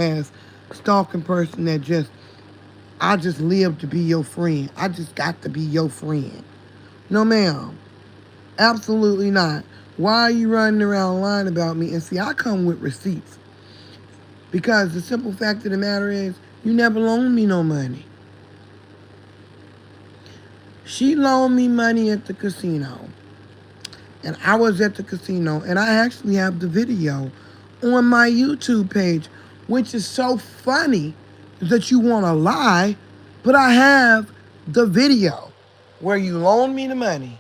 ass stalking person that I just live to be your friend. I just got to be your friend. No, ma'am. Absolutely not. Why are you running around lying about me? And see, I come with receipts. Because the simple fact of the matter is, you never loaned me no money. She loaned me money at the casino. And I was at the casino. And I actually have the video on my YouTube page, which is so funny that you want to lie. But I have the video where you loaned me the money.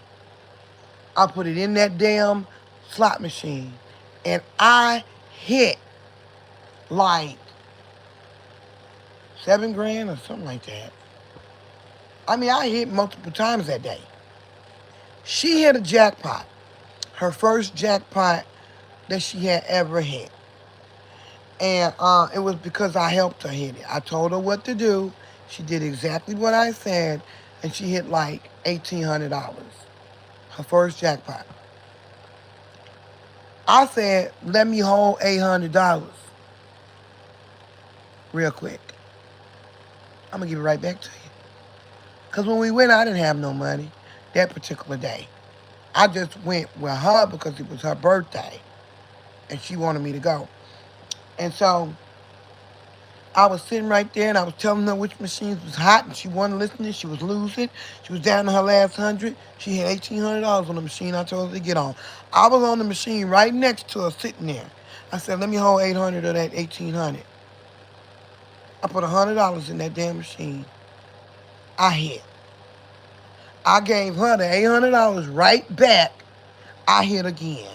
I put it in that damn slot machine. And I hit like 7 grand or something like that. I mean, I hit multiple times that day. She hit a jackpot. Her first jackpot that she had ever hit. And it was because I helped her hit it. I told her what to do. She did exactly what I said. And she hit like $1,800. Her first jackpot. I said, let me hold $800 real quick. I'm going to give it right back to you. Because when we went, I didn't have no money that particular day. I just went with her because it was her birthday. And she wanted me to go. And so I was sitting right there and I was telling her which machines was hot and she wasn't listening. She was losing. She was down to her last 100. She had $1,800 on the machine I told her to get on. I was on the machine right next to her sitting there. I said, let me hold 800 of that 1,800. I put $100 in that damn machine. I hit. I gave her the $800 right back. I hit again.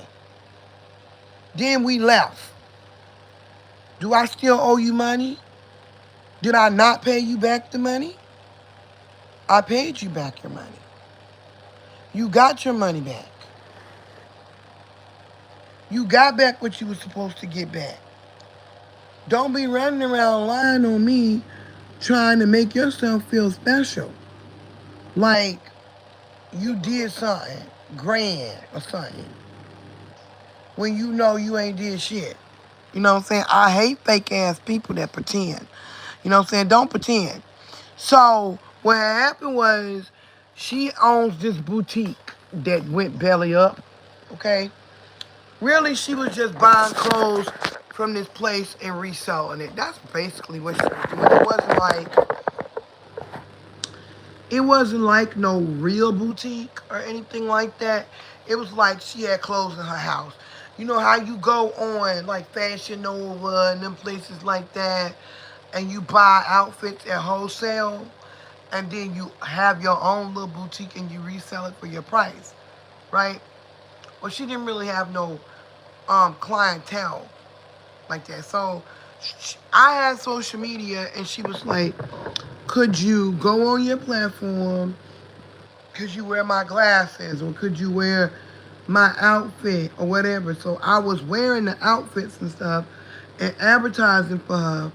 Then we left. Do I still owe you money? Did I not pay you back the money? I paid you back your money. You got your money back. You got back what you were supposed to get back. Don't be running around lying on me trying to make yourself feel special. Like you did something grand or something when you know you ain't did shit. You know what I'm saying? I hate fake ass people that pretend. You know what I'm saying? Don't pretend. So what happened was she owns this boutique that went belly up. Okay? Really, she was just buying clothes from this place and reselling it. That's basically what she was doing. It wasn't like no real boutique or anything like that. It was like she had clothes in her house. You know how you go on like Fashion Nova and them places like that, and you buy outfits at wholesale, and then you have your own little boutique and you resell it for your price, right? Well, she didn't really have no clientele like that. So I had social media, and she was like, "Could you go on your platform? Could you wear my glasses, or could you wear my outfit, or whatever?" So I was wearing the outfits and stuff, and advertising for her.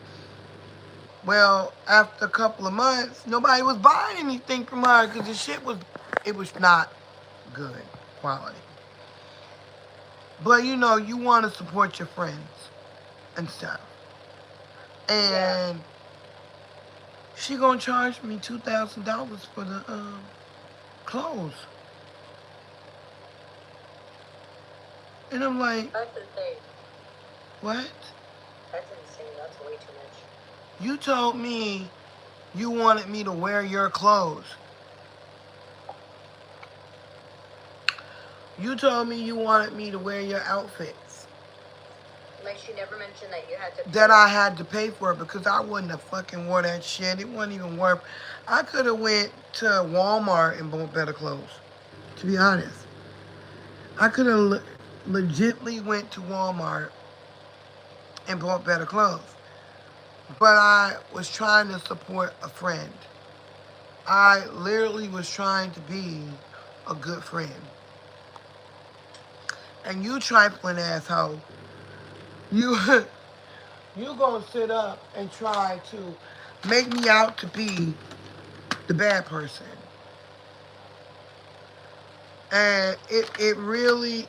Well, after a couple of months, nobody was buying anything from her because the shit was not good quality. But you know, you want to support your friends and stuff. And she gonna charge me $2,000 for the clothes. And I'm like, That's insane. what? That's insane. That's way too much. You told me you wanted me to wear your clothes. You told me you wanted me to wear your outfits. Like, she never mentioned that you had to pay. That I had to pay for it because I wouldn't have fucking wore that shit. It wasn't even worth. I could have went to Walmart and bought better clothes. To be honest, I could have legitly went to Walmart and bought better clothes. But I was trying to support a friend. I literally was trying to be a good friend. And you trifling asshole, you you gonna sit up and try to make me out to be the bad person. And it really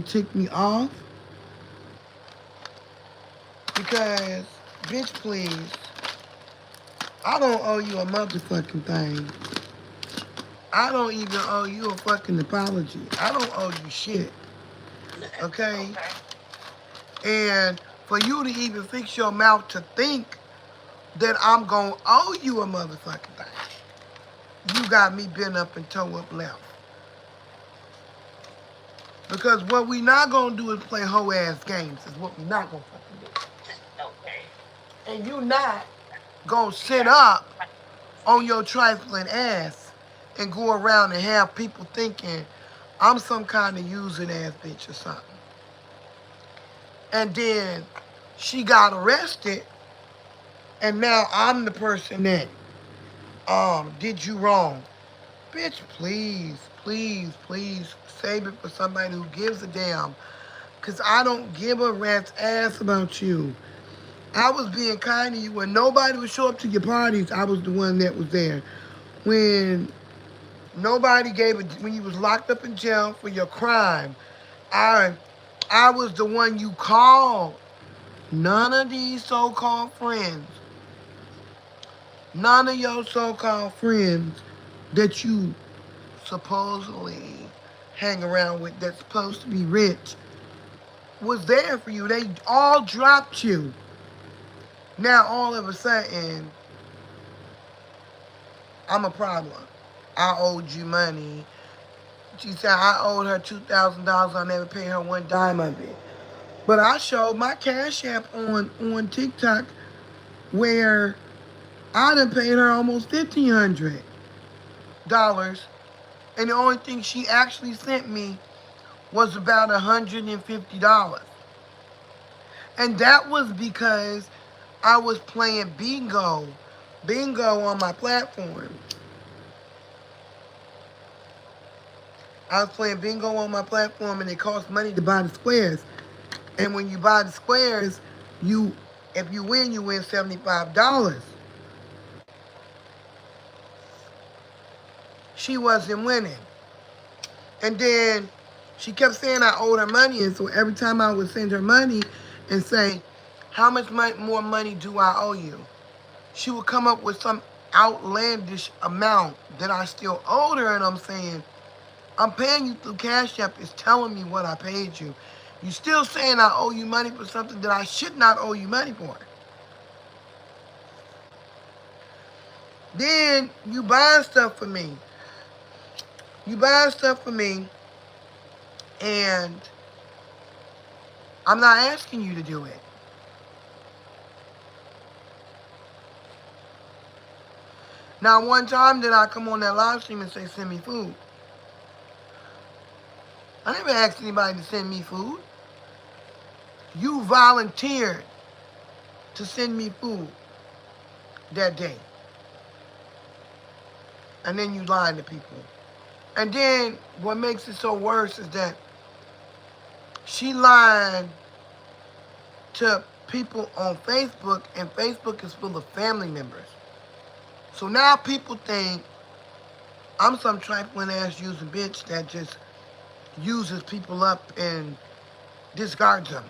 ticked me off Because, bitch, please, I don't owe you a motherfucking thing. I don't even owe you a fucking apology. I don't owe you shit. Okay? And for you to even fix your mouth to think that I'm gonna owe you a motherfucking thing, you got me bent up and toe up left. Because what we not gonna do is play hoe ass games. Is what we not gonna fucking do. And you not gonna sit up on your trifling ass and go around and have people thinking I'm some kind of using ass bitch or something. And then she got arrested, and now I'm the person that did you wrong. Bitch, please, please, please save it for somebody who gives a damn. Cause I don't give a rat's ass about you. I was being kind to you when nobody would show up to your parties. I was the one that was there. When nobody gave it, when you was locked up in jail for your crime, I was the one you called. None of these so-called friends, none of your so-called friends that you supposedly hang around with that's supposed to be rich was there for you. They all dropped you. Now all of a sudden, I'm a problem. I owed you money. She said I owed her $2,000. I never paid her one dime of it. But I showed my Cash App on TikTok where I done paid her almost $1,500. And the only thing she actually sent me was about $150. And that was because I was playing bingo on my platform. I was playing bingo on my platform, and it costs money to buy the squares. And when you buy the squares, if you win $75. She wasn't winning. And then she kept saying I owed her money, and so every time I would send her money and say, how much more money do I owe you? She would come up with some outlandish amount that I still owed her, and I'm saying, I'm paying you through Cash App. It's telling me what I paid you. You still saying I owe you money for something that I should not owe you money for. Then you buying stuff for me. You buying stuff for me, and I'm not asking you to do it. Now, one time did I come on that live stream and say, send me food? I never asked anybody to send me food. You volunteered to send me food that day. And then you lied to people. And then what makes it so worse is that she lied to people on Facebook, and Facebook is full of family members. So now people think I'm some trifling ass using bitch that just uses people up and discards them.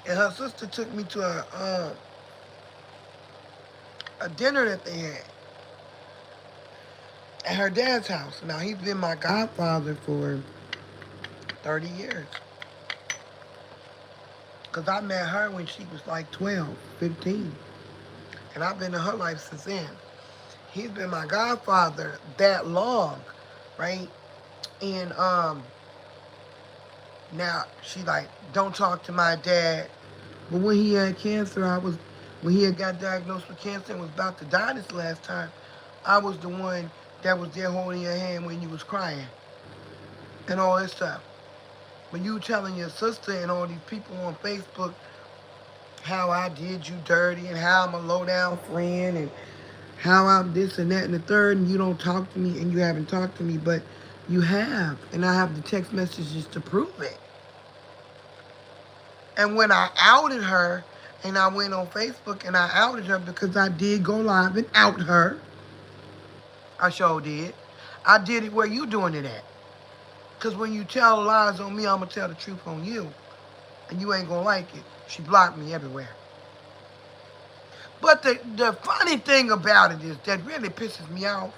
And her sister took me to a dinner that they had at her dad's house. Now, he's been my godfather for 30 years. Because I met her when she was like 12, 15. And I've been in her life since then. He's been my godfather that long, right? And now she like, don't talk to my dad. But when he had cancer, when he had got diagnosed with cancer and was about to die this last time, I was the one that was there holding your hand when you was crying and all this stuff. When you telling your sister and all these people on Facebook how I did you dirty and how I'm a low down friend and how I'm this and that and the third, and you don't talk to me and you haven't talked to me, but you have, and I have the text messages to prove it. And when I outed her, and I went on Facebook and I outed her because I did go live and out her. I sure did. I did it where you doing it at. Because when you tell lies on me, I'm going to tell the truth on you. And you ain't going to like it. She blocked me everywhere. But the funny thing about it is that really pisses me off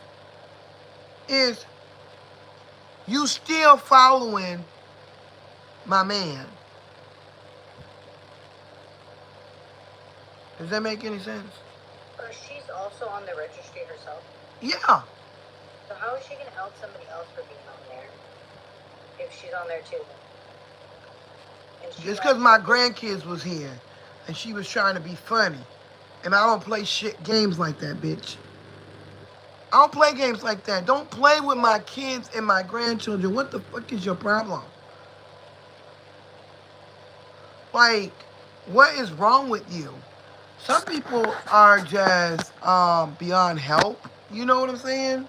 is you still following my man. Does that make any sense? She's also on the registry herself. Yeah. So how is she gonna out somebody else for being on there if she's on there too? Just because my grandkids was here and she was trying to be funny. And I don't play shit games like that, bitch. I don't play games like that. Don't play with my kids and my grandchildren. What the fuck is your problem? Like, what is wrong with you? Some people are just beyond help. You know what I'm saying?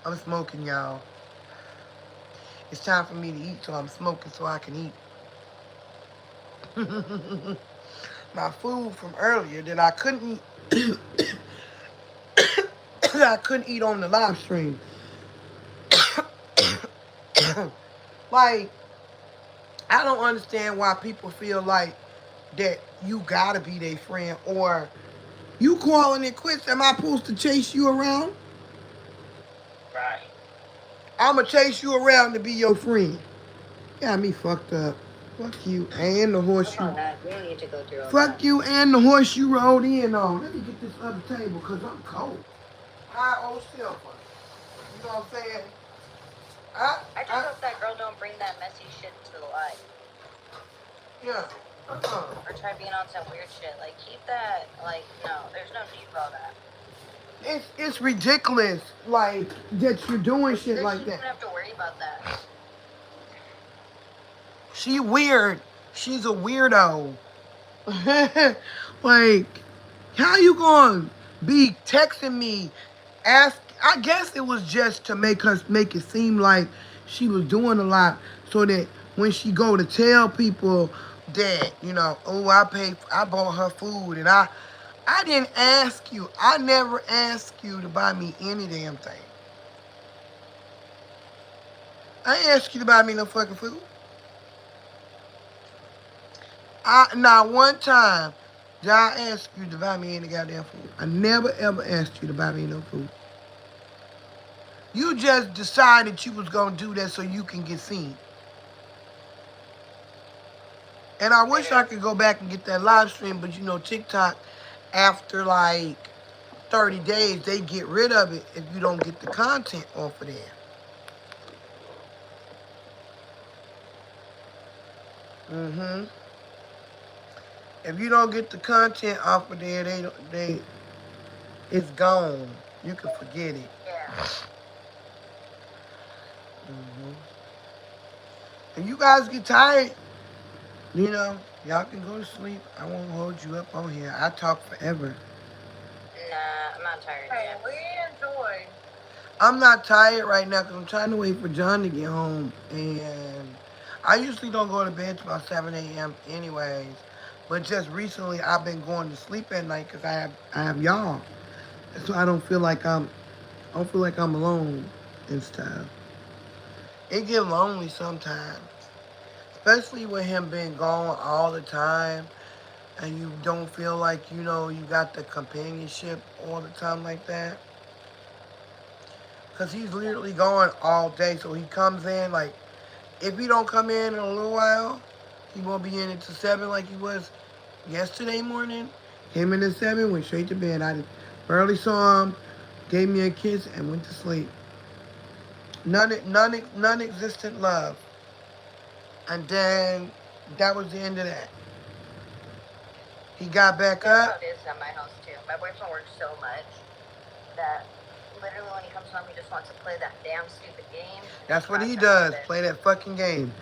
I'm smoking, y'all. It's time for me to eat, so I'm smoking so I can eat. My food from earlier that I couldn't eat. that I couldn't eat on the live stream. Like, I don't understand why people feel like that you gotta be their friend or you calling it quits. Am I supposed to chase you around? Right. I'ma chase you around to be your friend. Got me fucked up. Fuck you and the horse you. We don't need to go through all Fuck that. you and the horse you rode in on. Let me get this other table because I'm cold. High old silver. You know what I'm saying? I just hope that girl don't bring that messy shit to the light. Yeah. Or try being on some weird shit. Like, keep that, like, no, there's no need for all that. It's ridiculous, like, that you're doing shit like that. You don't have to worry about that. She weird. She's a weirdo. Like, how you gonna be texting me? I guess it was just to make it seem like she was doing a lot, so that when she go to tell people that oh I bought her food and I didn't ask you. I never asked you to buy me any damn thing. I ain't asked you to buy me no fucking food. Not one time did I ask you to buy me any goddamn food. I never ever asked you to buy me no food. You just decided you was gonna do that so you can get seen. And I wish I could go back and get that live stream, but TikTok, after like 30 days, they get rid of it if you don't get the content off of there. Mm-hmm. If you don't get the content off of there, it's gone. You can forget it. Yeah. Mm-hmm. If you guys get tired, y'all can go to sleep. I won't hold you up on here. I talk forever. Nah, I'm not tired yet. We enjoy. I'm not tired right now because I'm trying to wait for John to get home. And I usually don't go to bed till about 7 a.m. anyways. But just recently, I've been going to sleep at night because I have y'all. So I don't feel like I'm alone and stuff. It get lonely sometimes, especially with him being gone all the time, and you don't feel like you got the companionship all the time like that. Cause he's literally gone all day, so he comes in like if he don't come in a little while, he won't be in until 7 like he was yesterday morning. Came in at 7, went straight to bed. I barely saw him, gave me a kiss, and went to sleep. Non-existent love. And then that was the end of that. He got back That's up. how it is at my house too. My boyfriend works so much that literally when he comes home, he just wants to play that damn stupid game. That's what he does. Play that fucking game.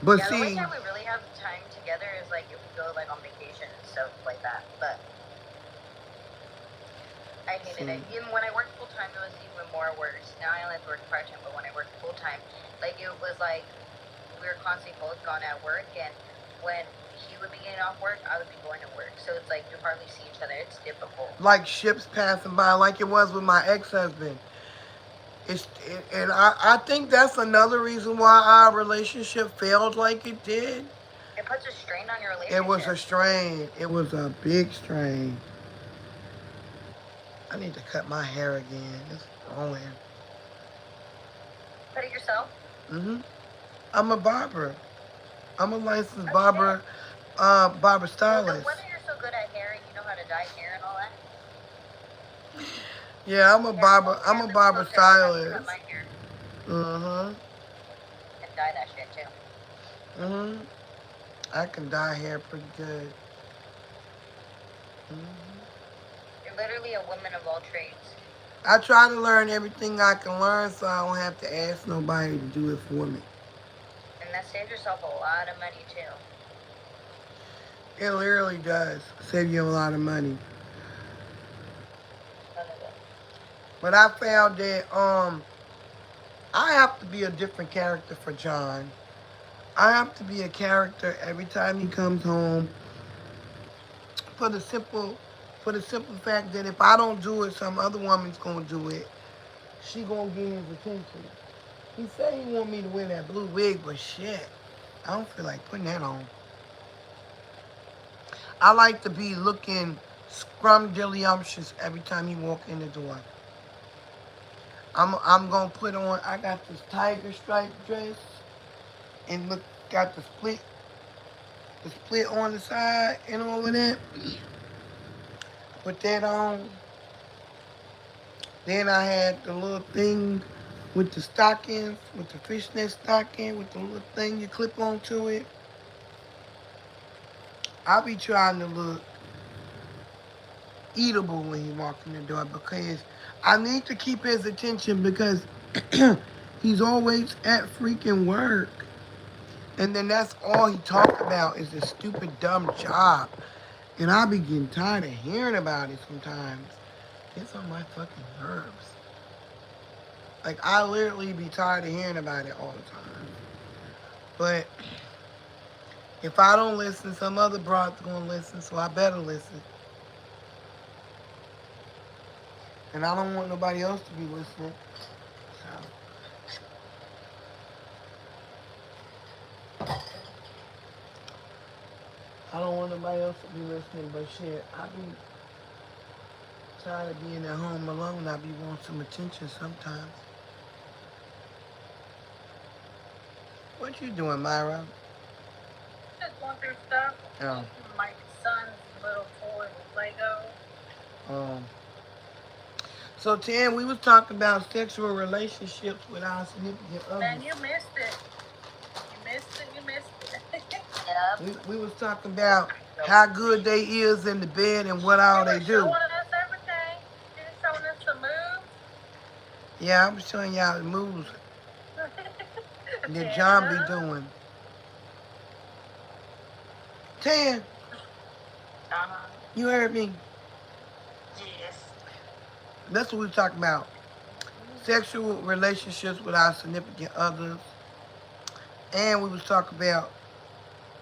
But yeah, see, the only time we really have time together is like if we go like on vacation and stuff like that. But I hated it. Even when I worked full time, it was even more worse. Now I only have to work part time, but when I worked full time, like it was like we were constantly both gone at work, and when he would be getting off work, I would be going to work. So it's like you hardly see each other. It's difficult. Like ships passing by, like it was with my ex-husband. And I think that's another reason why our relationship failed like it did. It puts a strain on your It was relationship. a strain. It was a big strain. I need to cut my hair again. It's growing. Put it yourself. Mhm. I'm a barber. I'm a licensed Oh shit. barber Well, no wonder stylist. you're so good at hair and you know how to dye hair and all that. Yeah, I'm a Here, barber. pull the I'm a camera barber closer. I'll have you cut stylist. my hair Mhm. and dye that shit too. Mhm. I can dye hair pretty good. Mhm. You're literally a woman of all trades. I try to learn everything I can learn, so I don't have to ask nobody to do it for me. And that saves yourself a lot of money too. It literally does save you a lot of money. None of it. But I found that I have to be a different character for John. I have to be a character every time he comes home for the simple for the simple fact that if I don't do it, some other woman's gonna do it. She gonna get his attention. He said he want me to wear that blue wig, but shit, I don't feel like putting that on. I like to be looking scrumdiddlyumptious every time he walk in the door. I'm gonna put on. I got this tiger stripe dress and look got the split on the side and all of that. Put that on. Then I had the little thing with the stockings, with the fishnet stocking, with the little thing you clip onto it. I be trying to look eatable when he walk in the door because I need to keep his attention because he's always at freaking work. And then that's all he talk about is this stupid dumb job. And I be getting tired of hearing about it sometimes. It's on my fucking nerves. Like I literally be tired of hearing about it all the time. But if I don't listen, some other broad's gonna listen, so I better listen. And I don't want nobody else to be listening. So I don't want nobody else to be listening, but shit, I be tired of being at home alone. I be wanting some attention sometimes. What you doing, Myra? Just going through stuff. Oh, My son's little toy with Lego. um. So, Tan, we was talking about sexual relationships with our significant Man, others. you missed it. You missed it. You missed it. Yep. We was talking about how good they is in the bed and what all You they were do. showing us everything. You were showing us the moves. Yeah, I was showing y'all the moves that John be Yeah. doing. Tan, Uh-huh. you heard me. Yes. That's what we was talking about. Sexual relationships with our significant others. And we was talking about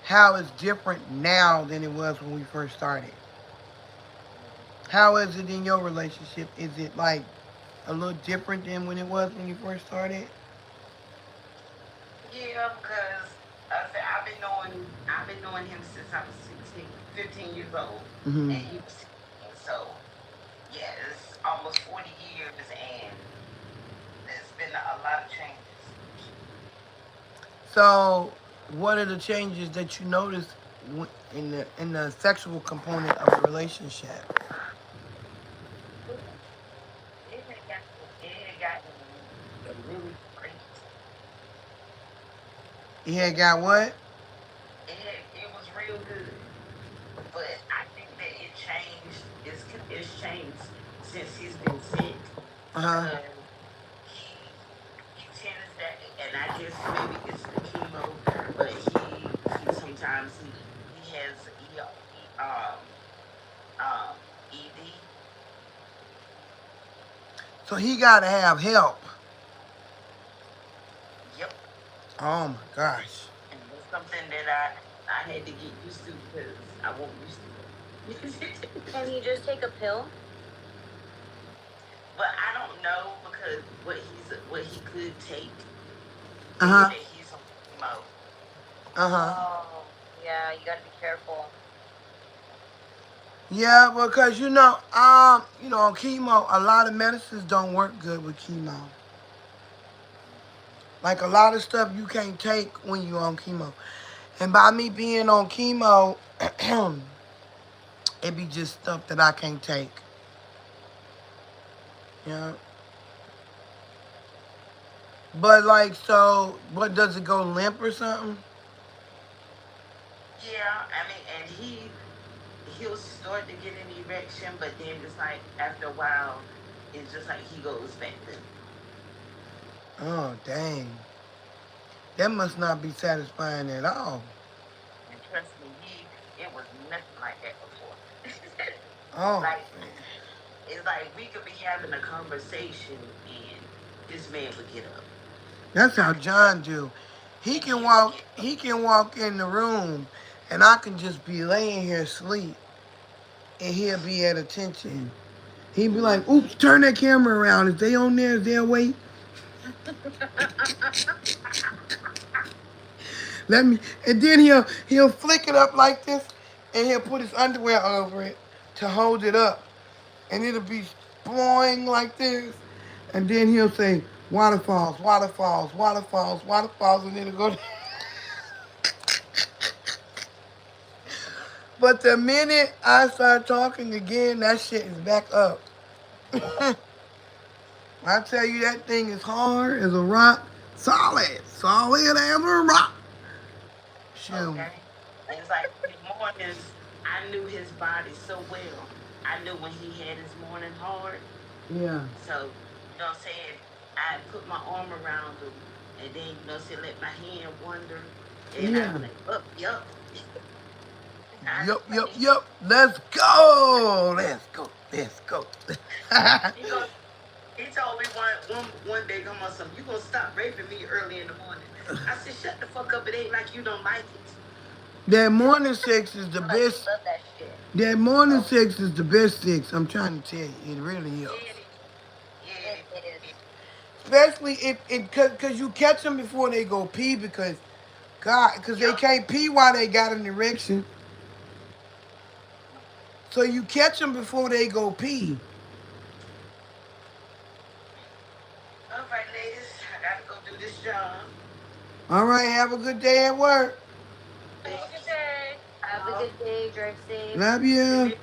how it's different now than it was when we first started. How is it in your relationship? Is it like a little different than when it was when you first started? Yeah, because I've been knowing him since I was 16, 15 years old, Hmm. and he was 16. So yeah, it's almost 40 years, and there's been a lot of changes. So, what are the changes that you notice in the sexual component of a relationship? Ooh, it had gotten really great. You had got what? It was real good, but I think that it changed. It's changed since he's been sick Uh huh. because he he tends that, and I guess maybe it's the chemo, but he sometimes he has ED. So he got to have help. Yep, Oh my gosh. and it's something that I I had to get used to because I won't used to it. Can you just take a pill? But I don't know because what he could take, Uh being huh. that he's on chemo. Uh huh. Oh, yeah, you gotta be careful. Yeah, because chemo. A lot of medicines don't work good with chemo. Like a lot of stuff you can't take when you on chemo. And by me being on chemo, it be just stuff that I can't take. Yeah. But like so, what does it go limp or something? Yeah, I mean, and he'll start to get an erection, but then it's like after a while, it's just like he goes back limp. Oh dang. That must not be satisfying at all. And trust me, it was nothing like that before. Oh Like man. it's like we could be having a conversation and this man would get up. That's how I mean, John do. He and can he would walk get up. he can walk in the room and I can just be laying here asleep and he'll be at attention. He'd be like, oops, Mm-hmm. turn that camera around. Is they on there? Is they awake? Let me and then he'll flick it up like this and he'll put his underwear over it to hold it up. And it'll be blowing like this. And then he'll say, waterfalls, waterfalls, waterfalls, waterfalls, and then it'll go. But the minute I start talking again, that shit is back up. I tell you, that thing is hard as a rock. Solid. Solid as a rock. Shoot. Okay. And it's like in the mornings, I knew his body so well. I knew when he had his morning hard. Yeah. So, you know what I'm saying? I put my arm around him and then, say, let my hand wander. And I'd Yeah. be like, up, yup. I Yup, yup, play. yup. Let's go. Let's go. Let's go. He goes, he told me one day, come on, something, you gonna stop raping me early in the morning. I said, shut the fuck up. It ain't like you don't like it. That morning sex is the Like, you best. love that shit. That morning Oh, sex is the best sex. I'm trying to tell you, it really is. yeah, it is. Yeah, It it is. is. Especially if it cause you catch them before they go pee because God, because they Yup. can't pee while they got an erection. So you catch them before they go pee. All right, ladies, I gotta go do this job. All right, have a good day at work. Have a good Thanks. day. Have a good day. Drive safe. Love you. Good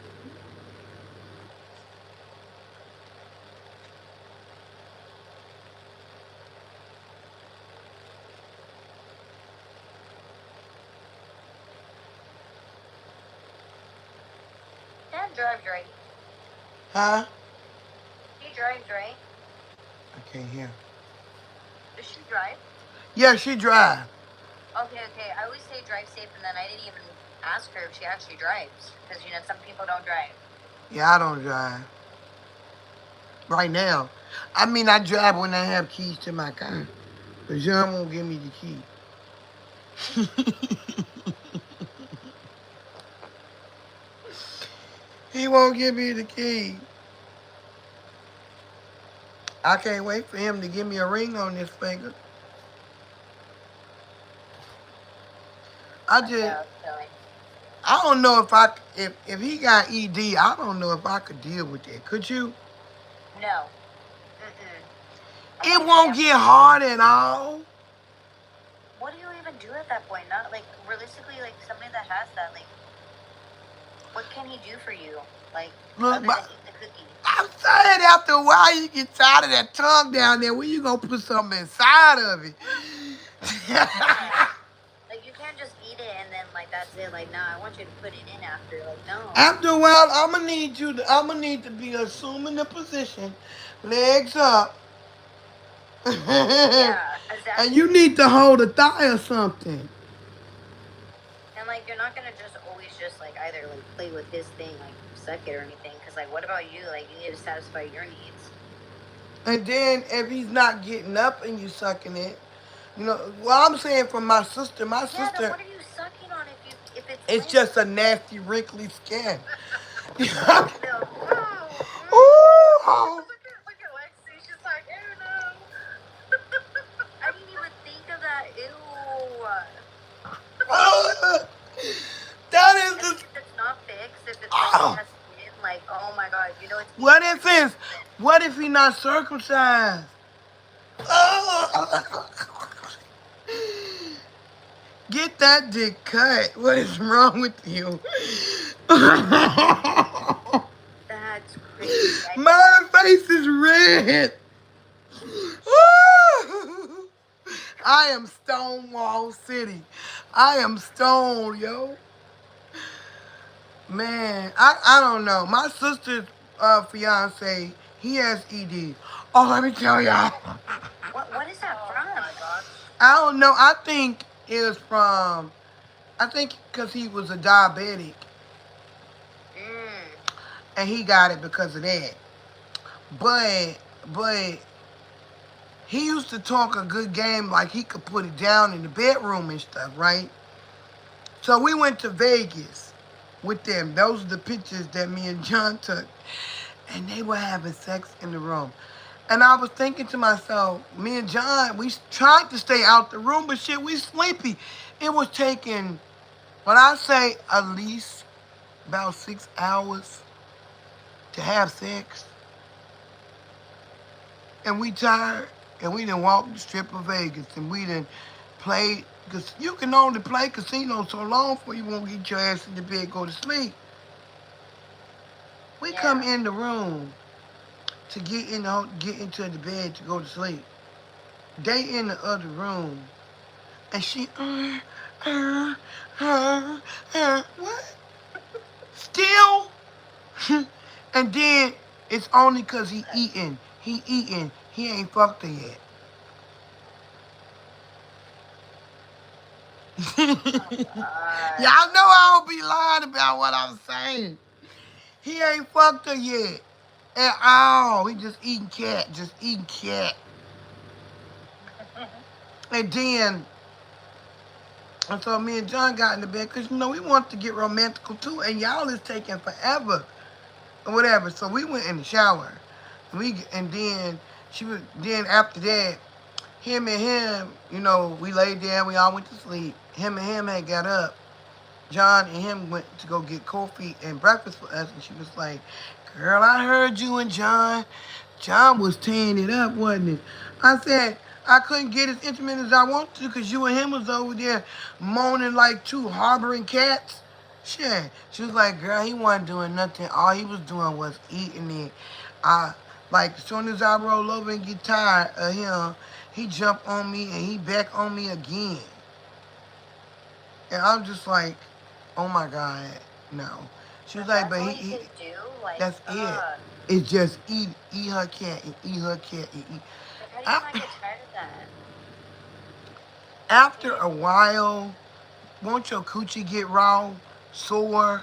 Dad drives right. Huh? He drives right. I can't hear. Does she drive? Yeah, she drive. Okay, okay. I always say drive safe, and then I didn't even ask her if she actually drives. Because, some people don't drive. Yeah, I don't drive right now. I mean, I drive when I have keys to my car, but John won't give me the key. He won't give me the key. I can't wait for him to give me a ring on this finger. I Yeah, just, I was telling. I don't know if he got ED. I don't know if I could deal with that. Could you? No. Mm-mm. I'm It like, won't get hard at all. what do you even do at that point? Not, like, realistically, like, somebody that has that, like, what can he do for you? Like, Look, other than but eat the cookie? I'm saying after a while you get tired of that tongue down there. When you gonna put something inside of it? Yeah. Like, you can't just eat it and then, like, that's it. Like, nah, I want you to put it in after. Like, no. After a while, I'm gonna need to be assuming the position, legs up, and Yeah, you exactly. need to hold a thigh or something. And, like, you're not gonna just always just, like, either, like, play with his thing, like, suck it or anything. Because, like, what about you? Like, you need to satisfy your needs. And then if he's not getting up and you sucking it, well, I'm saying from my sister. My Yeah, then sister, what are you sucking on if you if it's It's lint, just a nasty, wrinkly skin. no. Oh, Ooh. look at Lexi. She's like, ew, no. I didn't even think of that. Ew. That is And the. like if it's not fixed, if it's like it Oh. has skin, like oh my god, it's even What more if it's? disgusting. What if he not circumcised? Oh. Get that dick cut. What is wrong with you? That's crazy. I didn't. My face is red. I am Stonewall City. I am stoned, yo. Man, I don't know. My sister's fiance, he has ED. Oh, let me tell y'all. What is that from? Oh my gosh. I don't know. I think it was from, I think because he was a diabetic Mm. and he got it because of that. But he used to talk a good game like he could put it down in the bedroom and stuff, right? So we went to Vegas with them. Those are the pictures that me and John took. And they were having sex in the room. And I was thinking to myself, me and John, we tried to stay out the room, but shit, we sleepy. It was taking, when I say at least about 6 hours to have sex, and we tired, and we done walked the strip of Vegas, and we done played, because you can only play casino so long before you won't get your ass in the bed, go to sleep. We come Yeah. in the room to get into the bed to go to sleep. They in the other room, and she, what? Still? And then it's only cause he eating. He eating. He ain't fucked her yet. God. Y'all know I don't be lying about what I'm saying. He ain't fucked her yet. At all. He just eating cat. Just eating cat. And then, and so me and John got in the bed because, we want to get romantical too. And y'all is taking forever. Or whatever. So we went in the shower. And then then after that, we laid down, we all went to sleep. Him and him had got up. John and him went to go get coffee and breakfast for us, and she was like, girl, I heard you and John. John was tearing it up, wasn't it? I said, I couldn't get as intimate as I wanted to because you and him was over there moaning like two harboring cats. Shit. She was like, girl, he wasn't doing nothing. All he was doing was eating it. I, like, as soon as I roll over and get tired of him, he jumped on me and he back on me again. And I'm just like, oh my God, no. She was But like, that's but all he you can do. Like, that's it. It's just eat her cat and eat her cat and eat. like how do you not Af- get tired of that? After a while, won't your coochie get raw, sore?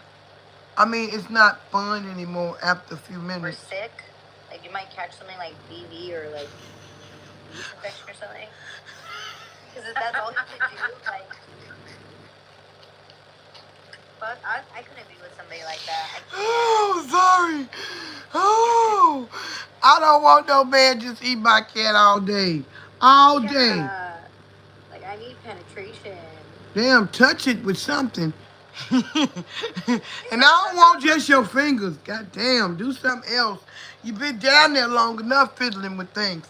I mean, it's not fun anymore after a few Or minutes. sick? Like you might catch something like BV or like yeast infection or something. Because if that's all you can do, like, fuck, I couldn't be with somebody like that. I can't. Oh, sorry. Oh, I don't want no man just eat my cat all day. All day. Yeah. Like I need penetration. Damn, touch it with something. And I don't want just your fingers. God damn, do something else. You've been down there long enough fiddling with things.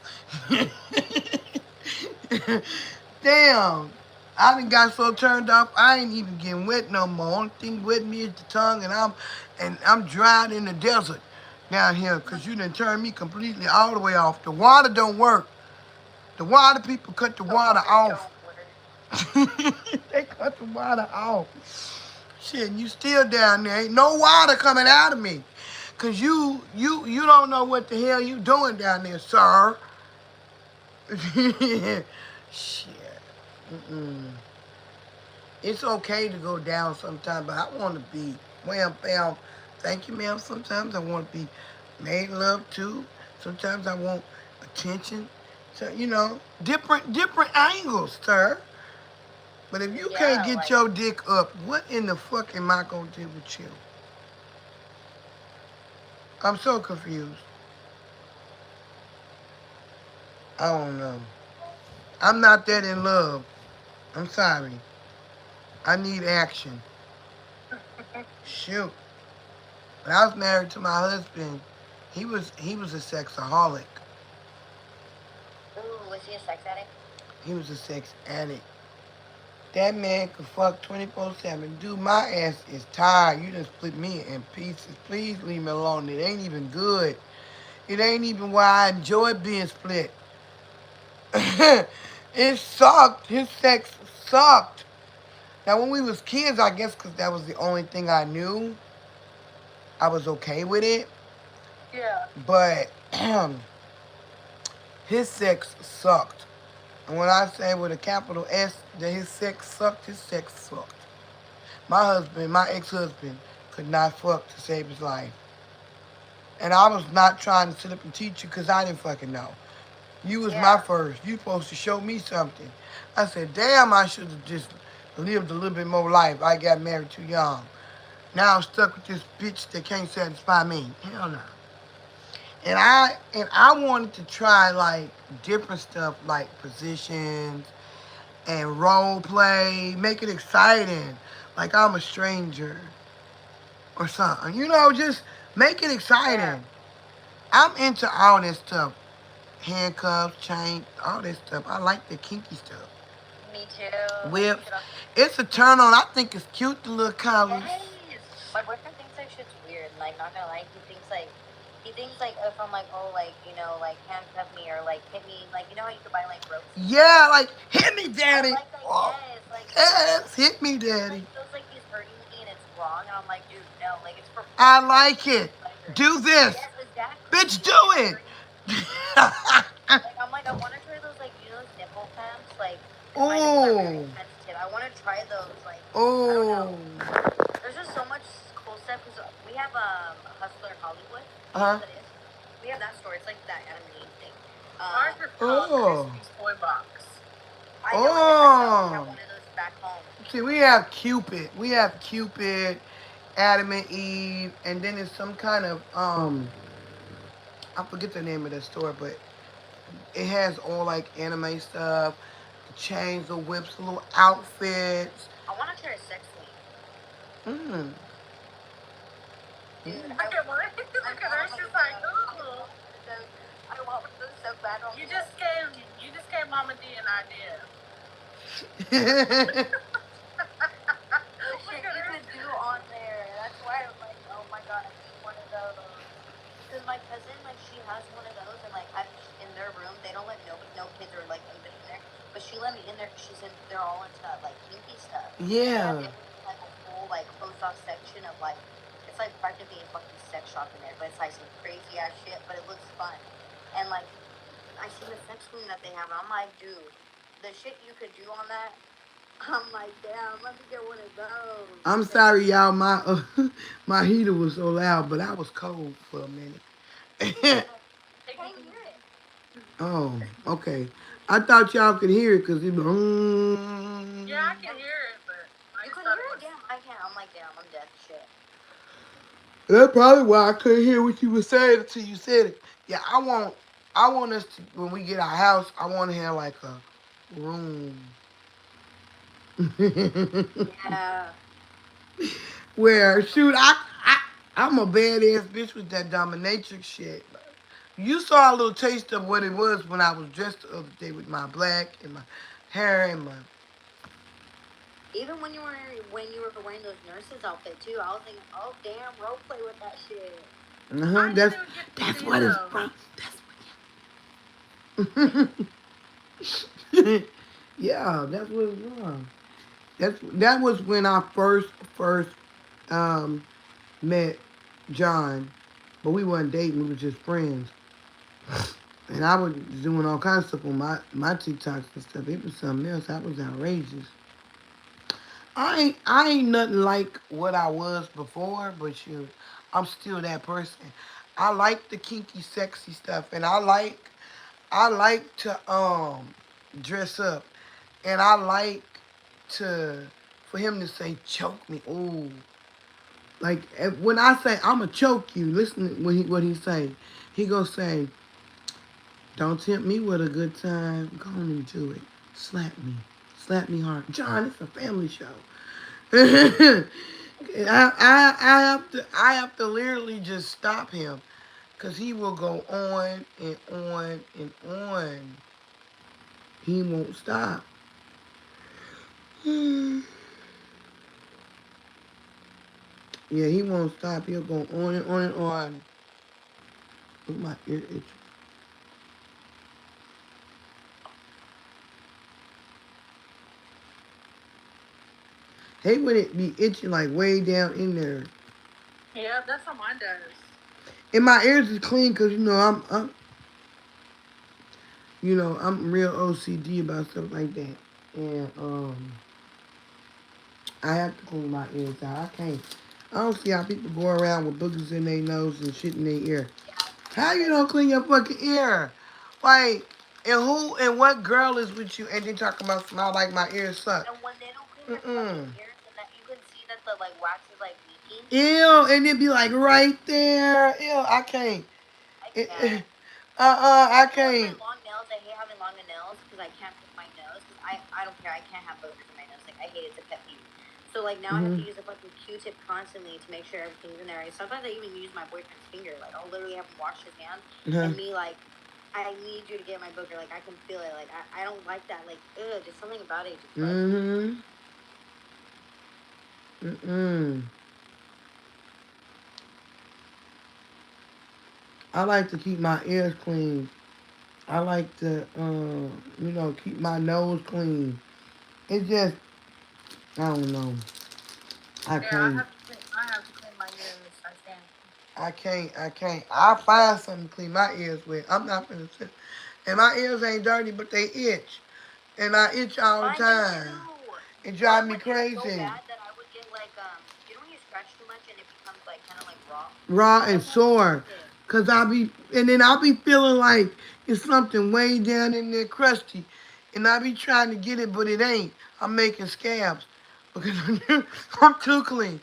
Damn. I done got so turned off, I ain't even getting wet no more. Only thing wet me is the tongue, and I'm dried in the desert down here, cause you done turned me completely all the way off. The water don't work. The water people cut the The water water off. don't work. They cut the water off. Shit, and you still down there. Ain't no water coming out of me. Cause you don't know what the hell you doing down there, sir. Shit. Mm-mm. It's okay to go down sometimes, but I want to be wham bam. Thank you, ma'am. Sometimes I want to be made love to. Sometimes I want attention. So different angles, sir. But if you can't Yeah, get like your dick up, what in the fuck am I gonna do with you? I'm so confused. I don't know. I'm not that in love. I'm sorry. I need action. Shoot. When I was married to my husband, he was a sexaholic. ooh, was he a sex addict? He was a sex addict. That man could fuck 24/7. Dude, my ass is tired. You done split me in pieces. Please leave me alone. It ain't even good. It ain't even why I enjoy being split. It sucked. His sex sucked. Now, when we was kids, I guess because that was the only thing I knew, I was okay with it. Yeah. But his sex sucked. And when I say with a capital S that his sex sucked. My husband, my ex-husband, could not fuck to save his life. And I was not trying to sit up and teach you because I didn't fucking know. You was my Yeah. first. You supposed to show me something. I said, damn, I should have just lived a little bit more life. I got married too young. Now I'm stuck with this bitch that can't satisfy me. Hell no. And I wanted to try like different stuff like positions and role play, make it exciting. Like I'm a stranger or something. Just make it Yeah. exciting. I'm into all this stuff. Handcuffs, chain, all this stuff. I like the kinky stuff. Me too. Like Whips. shit on. It's a turn on. I think it's cute, the little collars. Yes. My boyfriend thinks like shit's weird. Like, not gonna lie, he thinks like if I'm like, oh, like like handcuff me or like hit me, like how you could buy like ropes and shit. Yeah, like, hit me, I daddy. like that. Oh, Yes. Like yes, hit me, he daddy. like feels like he's hurting me and it's wrong, and I'm like, dude, no. Like it's for I pleasure. Like like it. pleasure. Do this. Yes, exactly. Bitch, do Like it's it. hurting. Like I'm like I want to try those like those nipple clamps because my nipples are very Oh, sensitive. I want to try those I don't know. oh. There's just so much cool stuff because we have Hustler Hollywood. Do you know Uh-huh. what that is? We have that store. It's like that anime thing. Ours is called Oh. Crispy's Toy Box. I know it is. We have Oh. one of those back home. See, we have Cupid. We have Cupid, Adam and Eve, and then it's some kind of I forget the name of that store, but it has all like anime stuff, the chains, the whips, the little outfits. I want to try a sex swing, Mm. dude. Look at one. Look at her. She's like, ooh. I want one of those so bad. You just gave Mama D an idea. The shit you could do on there. That's why I'm like, oh my god, I need one of those. Because my cousin, like, she has one of those, and like, in their room, they don't let no kids or like anybody in there. But she let me in there because she's in. They're all into like kinky stuff. And they have Yeah. like a full like closed off section of like, it's like practically a fucking sex shop in there, but it's like some crazy ass shit, but it looks fun. And like, I see the sex room that they have, and I'm like, dude, the shit you could do on that. I'm like, damn, let me get one of those. I'm sorry, y'all. My my heater was so loud, but I was cold for a minute. Can't hear it. Oh, okay. I thought y'all could hear it because it was. Yeah, I can hear it, but I You just couldn't thought hear it it? was. Damn, I can't. I'm like, damn, I'm deaf. Shit. That's probably why I couldn't hear what you were saying until you said it. Yeah, I want us to when we get our house, I want to have like a room Yeah. where shoot I'm a badass bitch with that dominatrix shit. You saw a little taste of what it was when I was dressed the other day with my black and my hair and my. Even when you were wearing those nurses outfit too, I was thinking, oh damn, role play with that shit. Uh-huh, I that's didn't even get to that's see what it's those. from. That's yeah, that's what it's from. That was when I first um met John, but we weren't dating. We were just friends. And I was doing all kinds of stuff on my TikToks and stuff. It was something else. I was outrageous. I ain't nothing like what I was before, but shoot, I'm still that person. I like the kinky, sexy stuff, and I like to dress up, and I like to for him to say choke me. Ooh, like when I say I'ma choke you. Listen to what he say. He gonna say, "Don't tempt me with a good time. Go on and do it. Slap me hard." John, it's a family show. I have to literally just stop him, cause he will go on and on and on. He won't stop. Yeah, he won't stop. He'll go on and on and on. Look, my ear itch. Hey, when it be itching like way down in there. Yeah, that's how mine does. And my ears is clean because I'm real OCD about stuff like that. And I have to clean my ears out. I can't. I don't see how people go around with boogers in their nose and shit in their ear. How you don't clean your fucking ear? Like, and what girl is with you and they talking about smell like my ears suck? And when they don't clean their fucking ears, and that you can see that the like wax is like leaking. Ew, and it be like right there. Ew, I can't. I It, can't. I Even with my can't. long nails, I hate having long nails because I can't pick my nose. Because I don't care. I can't have boogers in my nose. Like I hate it. It's a pet peeve. So like now I have to use a fucking Q-tip constantly to make sure everything's in there. And sometimes I even use my boyfriend's finger. Like I'll literally have him wash his hand and me like, I need you to get my booger. Like I can feel it. Like I don't like that. Like ugh, just something about it just bugs me. I like to keep my ears clean. I like to, keep my nose clean. It's just, I don't know. I Yeah, can't. I have to clean my ears. I stand. I can't. I'll find something to clean my ears with. I'm not gonna sit. And my ears ain't dirty, but they itch. And I itch all the Mine do time. too. It Mine drives me would itch so crazy. bad that I would get like you know when you scratch too much and it becomes like kind of like raw. Raw and That's how it sore. is. Cause and then I'll be feeling like it's something way down in there crusty. And I be trying to get it, but it ain't. I'm making scabs. Because I'm too clean.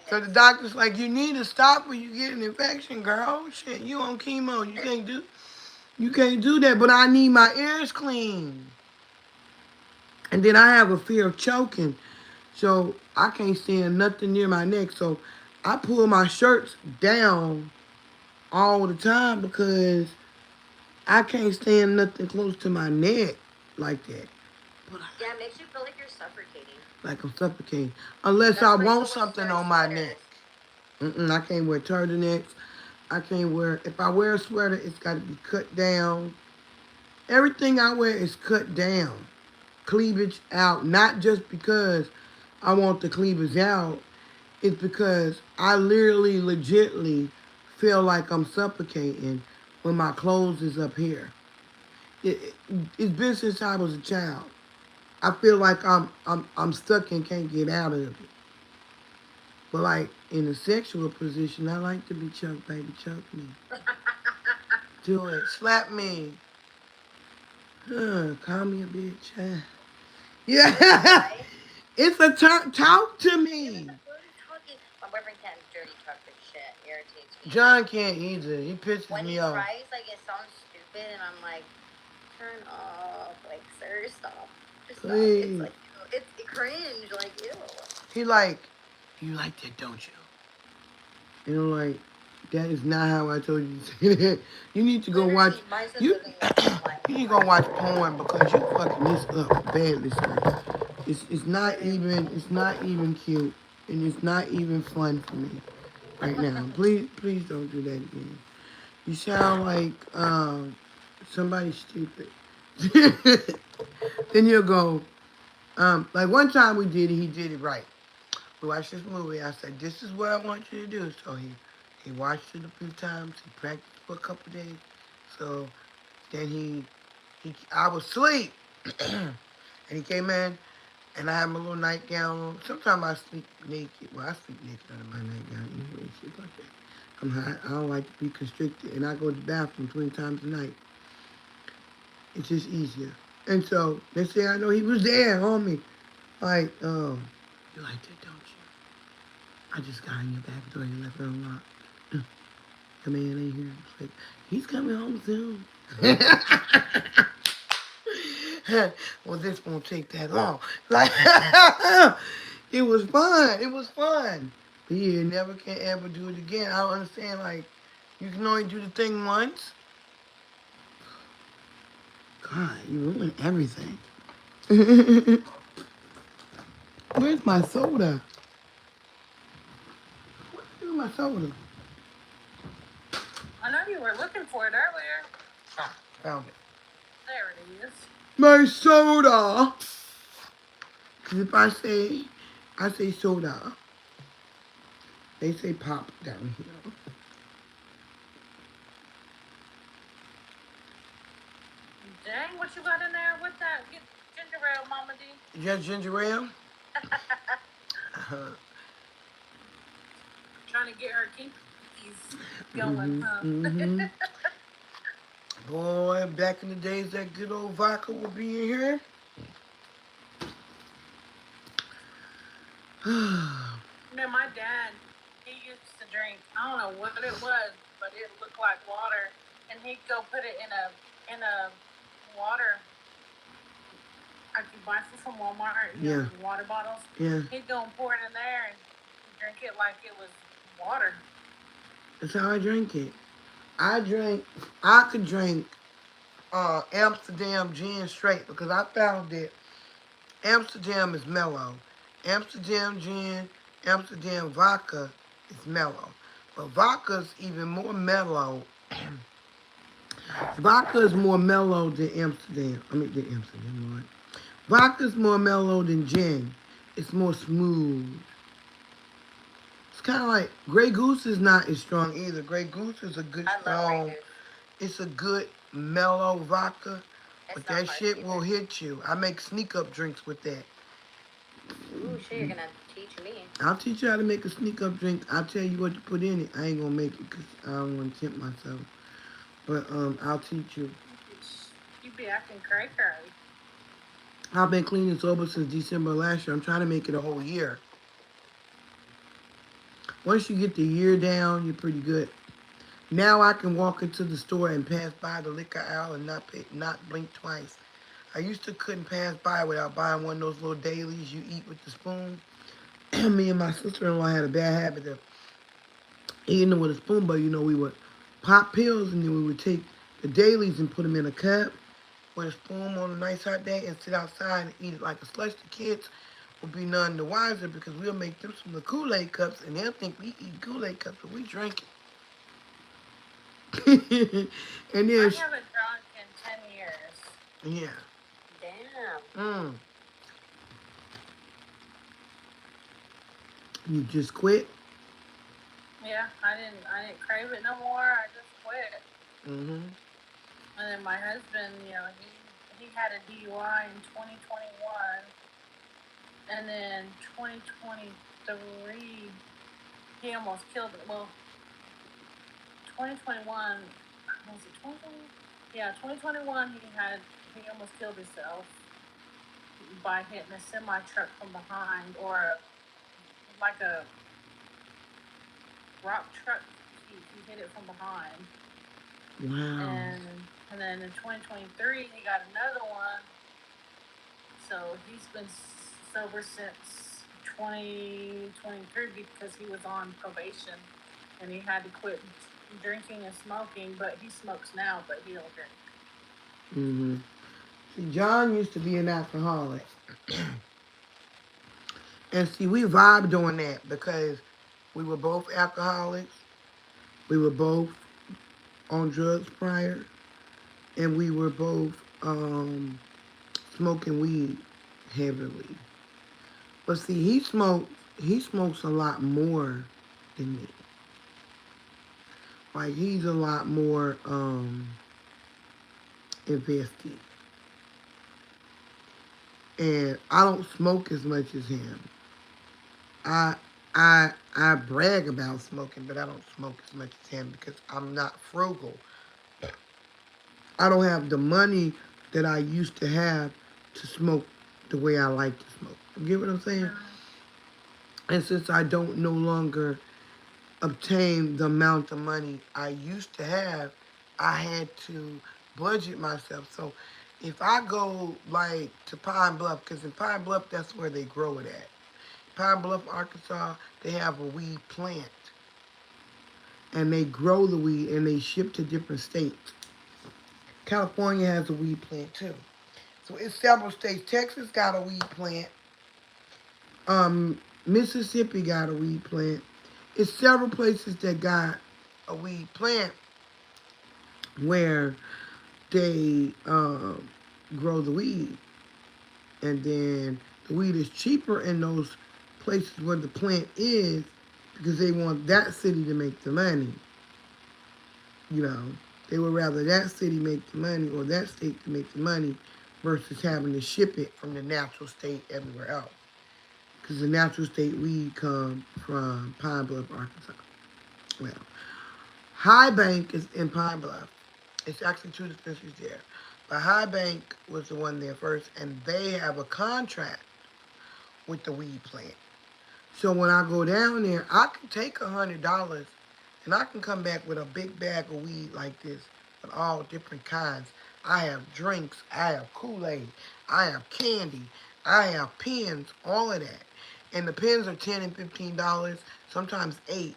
So the Yes. doctor's like, you need to stop or you get an infection, girl. Shit, you on chemo. You can't do that. But I need my ears clean. And then I have a fear of choking. So I can't stand nothing near my neck. So I pull my shirts down all the time because I can't stand nothing close to my neck like that. But Yeah, it makes you feel like you're suffocating. like I'm suffocating. Unless I That's why you want don't want to something wear on my neck. sweaters. I can't wear turtlenecks. I can't wear. If I wear a sweater, it's got to be cut down. Everything I wear is cut down, cleavage out. Not just because I want the cleavage out. It's because I literally, legitly feel like I'm suffocating when my clothes is up here. It, it's been since I was a child. I feel like I'm stuck and can't get out of it. But like in a sexual position, I like to be choked, baby. Choke me. Do it. Slap me. Call me a bitch. Yeah. Right? It's a turn. Talk to Yeah, me. but the dirty talking. My boyfriend can't dirty talk for shit. Irritates me. John can't either. He pisses When me he off. tries, like it sounds stupid, and I'm like, turn off, like sir, stop, just stop. It's Please. like it's cringe, like ew. He like, you like that, don't you? And I'm like, that is not how I told you to say that. You need to go watch. Literally, mine says You, literally like, like, you need to go watch porn because you fucking this up badly, sir. It's not literally. even cute, and it's not even fun for me right now. Please don't do that again. You sound like somebody stupid. Then he'll go, like one time we did it, he did it right. We watched this movie. I said, "This is what I want you to do." So he watched it a few times. He practiced for a couple days. So then I was asleep, and he came in, and I had my little nightgown on. Sometimes I sleep naked. Well, I sleep naked under my nightgown anyway. Shit like that. I'm hot. I don't like to be constricted, and I go to the bathroom 20 times a night. It's just easier. And so next thing I know, he was there on me. Like, you like that, don't you? I just got in your back door. You left it unlocked. The man ain't here. It's like, he's coming home soon. Well, this won't take that long. Like, it was fun. It was fun. But yeah, never can ever do it again. I don't understand. Like, you can only do the thing once. God, you ruined everything. Where's my soda? Where's my soda? I know you were looking for it earlier. Ah, found it. There it is. My soda. Cause if I say soda, they say pop down here. Dang, what you got in there with that? Get ginger ale, Mama D. Just ginger ale. Trying to get her kinkies going, huh? Mm-hmm. Boy, back in the days, that good old vodka would be in here. Man, my dad, he used to drink. I don't know what it was, but it looked like water, and he'd go put it in a water. I could buy some from Walmart, Yeah, water bottles. yeah. He'd go and pour it in there and drink it like it was water. That's how I drink it. I could drink Amsterdam gin straight because I found that Amsterdam is mellow. Amsterdam gin, Amsterdam vodka is mellow. But vodka's even more mellow. Vodka is more mellow than Amsterdam. I mean, than Amsterdam, Lord. Vodka's more mellow than gin. It's more smooth. It's kind of like Grey Goose is not as strong either. Grey Goose is a good I love strong. Grey Goose. It's a good mellow vodka, but It's not that hard shit will either. hit you. I make sneak up drinks with that. Ooh, shit, you're gonna teach me. I'll teach you how to make a sneak up drink. I'll tell you what to put in it. I ain't gonna make it because I don't want to tempt myself. But I'll teach you. You be acting cray cray. I've been clean and sober since December last year. I'm trying to make it a whole year. Once you get the year down, you're pretty good. Now I can walk into the store and pass by the liquor aisle and not blink twice. I used to couldn't pass by without buying one of those little dailies you eat with the spoon. Me and my sister-in-law had a bad habit of eating them with a spoon, but we would pop pills and then we would take the dailies and put them in a cup with a spoon on a nice hot day and sit outside and eat it like a slush. The kids will be none the wiser because we'll make them some of the Kool-Aid cups and they'll think we eat Kool-Aid cups, but we drink it. And I then, haven't drunk in 10 years. yeah. Damn. Mm. You just quit? Yeah, I didn't crave it no more. I just quit. Mm-hmm. And then my husband, he had a DUI in 2021, and then 2023 he almost killed it. Well, 2021 was it 2020? Yeah, 2021 he almost killed himself by hitting a semi truck from behind, or like a rock truck. He hit it from behind. Wow. And then in 2023 he got another one. So he's been sober since 2023 because he was on probation and he had to quit drinking and smoking. But he smokes now, but he don't drink. Mm-hmm. See, John used to be an alcoholic. And see, we vibed on that because we were both alcoholics. We were both on drugs prior. And we were both smoking weed heavily. But see, he smokes a lot more than me. Like he's a lot more invested. And I don't smoke as much as him. I I brag about smoking, but I don't smoke as much as him because I'm not frugal. I don't have the money that I used to have to smoke the way I like to smoke. You get what I'm saying? And since I don't no longer obtain the amount of money I used to have, I had to budget myself. So if I go like to Pine Bluff, because in Pine Bluff that's where they grow it at. Pine Bluff, Arkansas, they have a weed plant, and they grow the weed and they ship to different states. California has a weed plant too. So it's several states. Texas got a weed plant. Mississippi got a weed plant. It's several places that got a weed plant where they grow the weed, and then the weed is cheaper in those places where the plant is because they want that city to make the money. You know, they would rather that city make the money or that state to make the money versus having to ship it from the natural state everywhere else. Because the natural state weed come from Pine Bluff, Arkansas. Well, High Bank is in Pine Bluff. It's actually two dispensaries there. But High Bank was the one there first, and they have a contract with the weed plant. So when I go down there, I can take $100 and I can come back with a big bag of weed like this with all different kinds. I have drinks, I have Kool-Aid, I have candy, I have pens, all of that. And the pens are $10 and $15, sometimes 8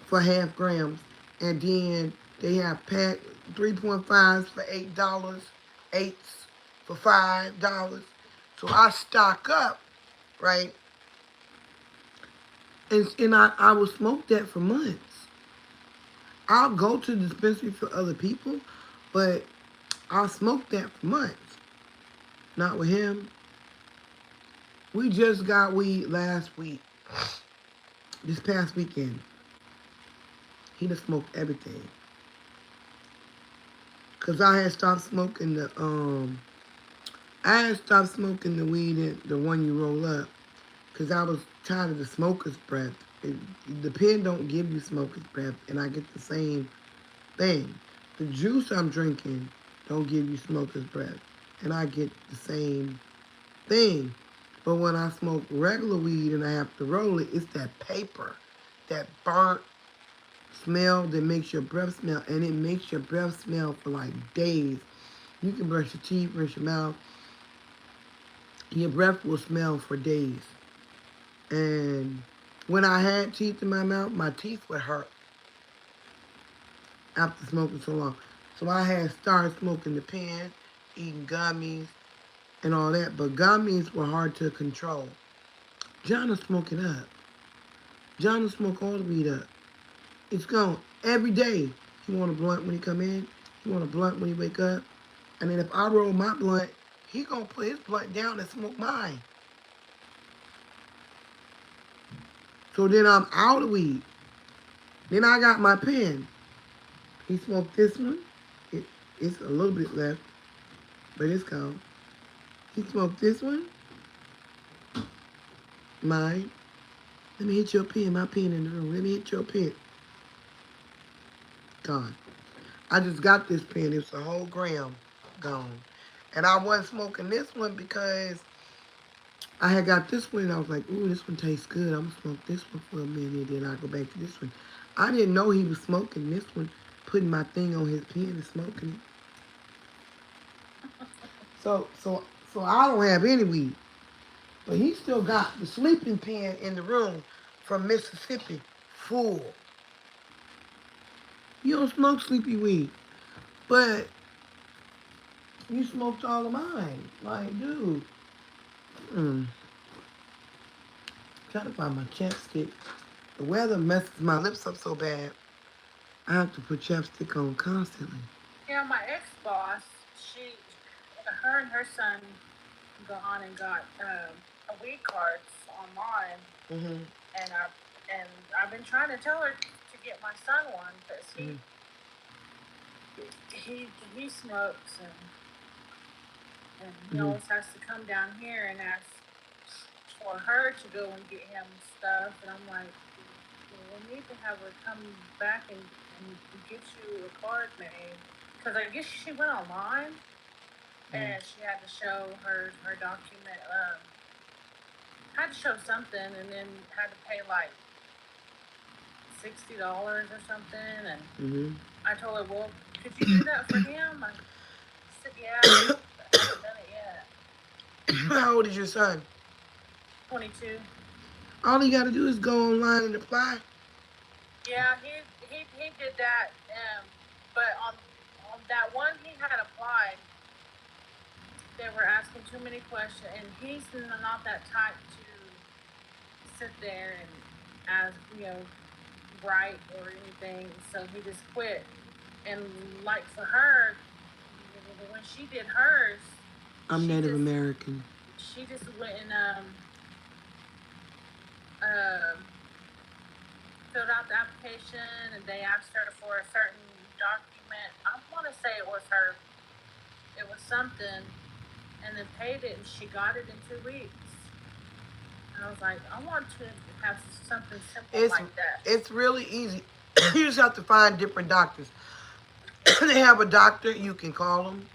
for half grams. And then they have pack 3.5s for $8, 8s for $5. So I stock up, right? And I will smoke that for months. I'll go to the dispensary for other people, but I'll smoke that for months. Not with him. We just got weed last week, this past weekend. He done smoked everything. Cause I had stopped smoking the weed, the one you roll up, cause I was tired of the smoker's breath. It, the pen don't give you smoker's breath, and I get the same thing. The juice I'm drinking don't give you smoker's breath, and I get the same thing. But when I smoke regular weed and I have to roll it, it's that paper, that burnt smell that makes your breath smell, and it makes your breath smell for like days. You can brush your teeth, brush your mouth, your breath will smell for days. And when I had teeth in my mouth, my teeth would hurt after smoking so long. So I had started smoking the pen, eating gummies, and all that. But gummies were hard to control. John will smoke it up. John will smoke all the weed up. It's gone every day. He want a blunt when he come in. He want a blunt when he wake up. And then if I roll my blunt, he gonna put his blunt down and smoke mine. So then I'm out of weed. Then I got my pen. He smoked this one. It, it's a little bit left, but it's gone. He smoked this one. Mine. Let me hit your pen. My pen in the room. Let me hit your pen. Gone. I just got this pen. It's a whole gram gone. And I wasn't smoking this one because I had got this one and I was like, ooh, this one tastes good. I'm going to smoke this one for a minute. Then I'll go back to this one. I didn't know he was smoking this one, putting my thing on his pen and smoking it. So I don't have any weed. But he still got the sleeping pen in the room from Mississippi full. You don't smoke sleepy weed, but you smoked all of mine. Like, dude. Mm. Trying to find my chapstick. The weather messes my lips up so bad. I have to put chapstick on constantly. Yeah, my ex boss, her and her son gone and got a weed cards online, Mm-hmm. and I've been trying to tell her to get my son one because Mm-hmm. he smokes and he Mm-hmm. always has to come down here and ask for her to go and get him stuff, and I'm like, well, we need to have her come back and get you a card made because I guess she went online and she had to show her document. Had to show something, and then had to pay like $60 or something. And Mm-hmm. I told her, "Well, could you do that for him?" I said, "Yeah, but I haven't done it yet." How old is your son? 22. All you got to do is go online and apply. Yeah, he did that. But on that one he had applied, they were asking too many questions, and he's not that type to sit there and ask, write or anything. So he just quit. And like for her, when she did hers, I'm she Native just American. she just went and uh, filled out the application, and they asked her for a certain document. I want to say it was something, and then paid it, and she got it in 2 weeks. And I was like, I want to have something simple It's like that. it's really easy. You just have to find different doctors. They have a doctor you can call them.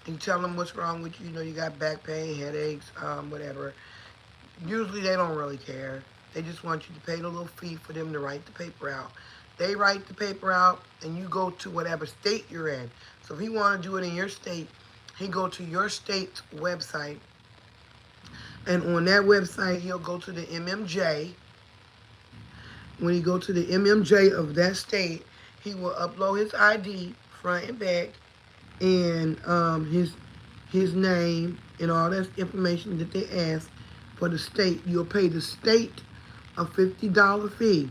You tell them what's wrong with you. You know you got back pain, headaches, whatever. Usually they don't really care. They just want you to pay the little fee for them to write the paper out. They write the paper out, and you go to whatever state you're in. So if he want to do it in your state, he go to your state's website, and on that website he'll go to the MMJ. When he go to the MMJ of that state, he will upload his ID front and back, and his name and all that information that they ask for the state. You'll pay the state a $50 fee.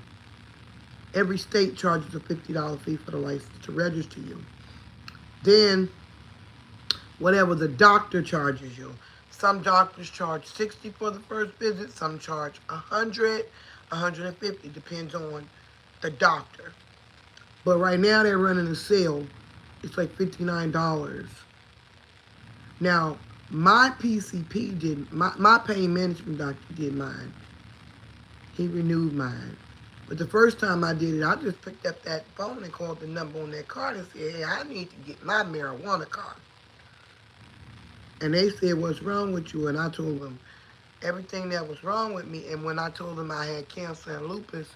Every state charges a $50 fee for the license to register you. Then whatever the doctor charges you. Some doctors charge 60 for the first visit. Some charge 100, 150. Depends on the doctor. But right now they're running a sale. It's like $59. Now, my PCP did my pain management doctor did mine. He renewed mine. But the first time I did it, I just picked up that phone and called the number on that card and said, hey, I need to get my marijuana card. And they said, what's wrong with you? And I told them everything that was wrong with me. And when I told them I had cancer and lupus,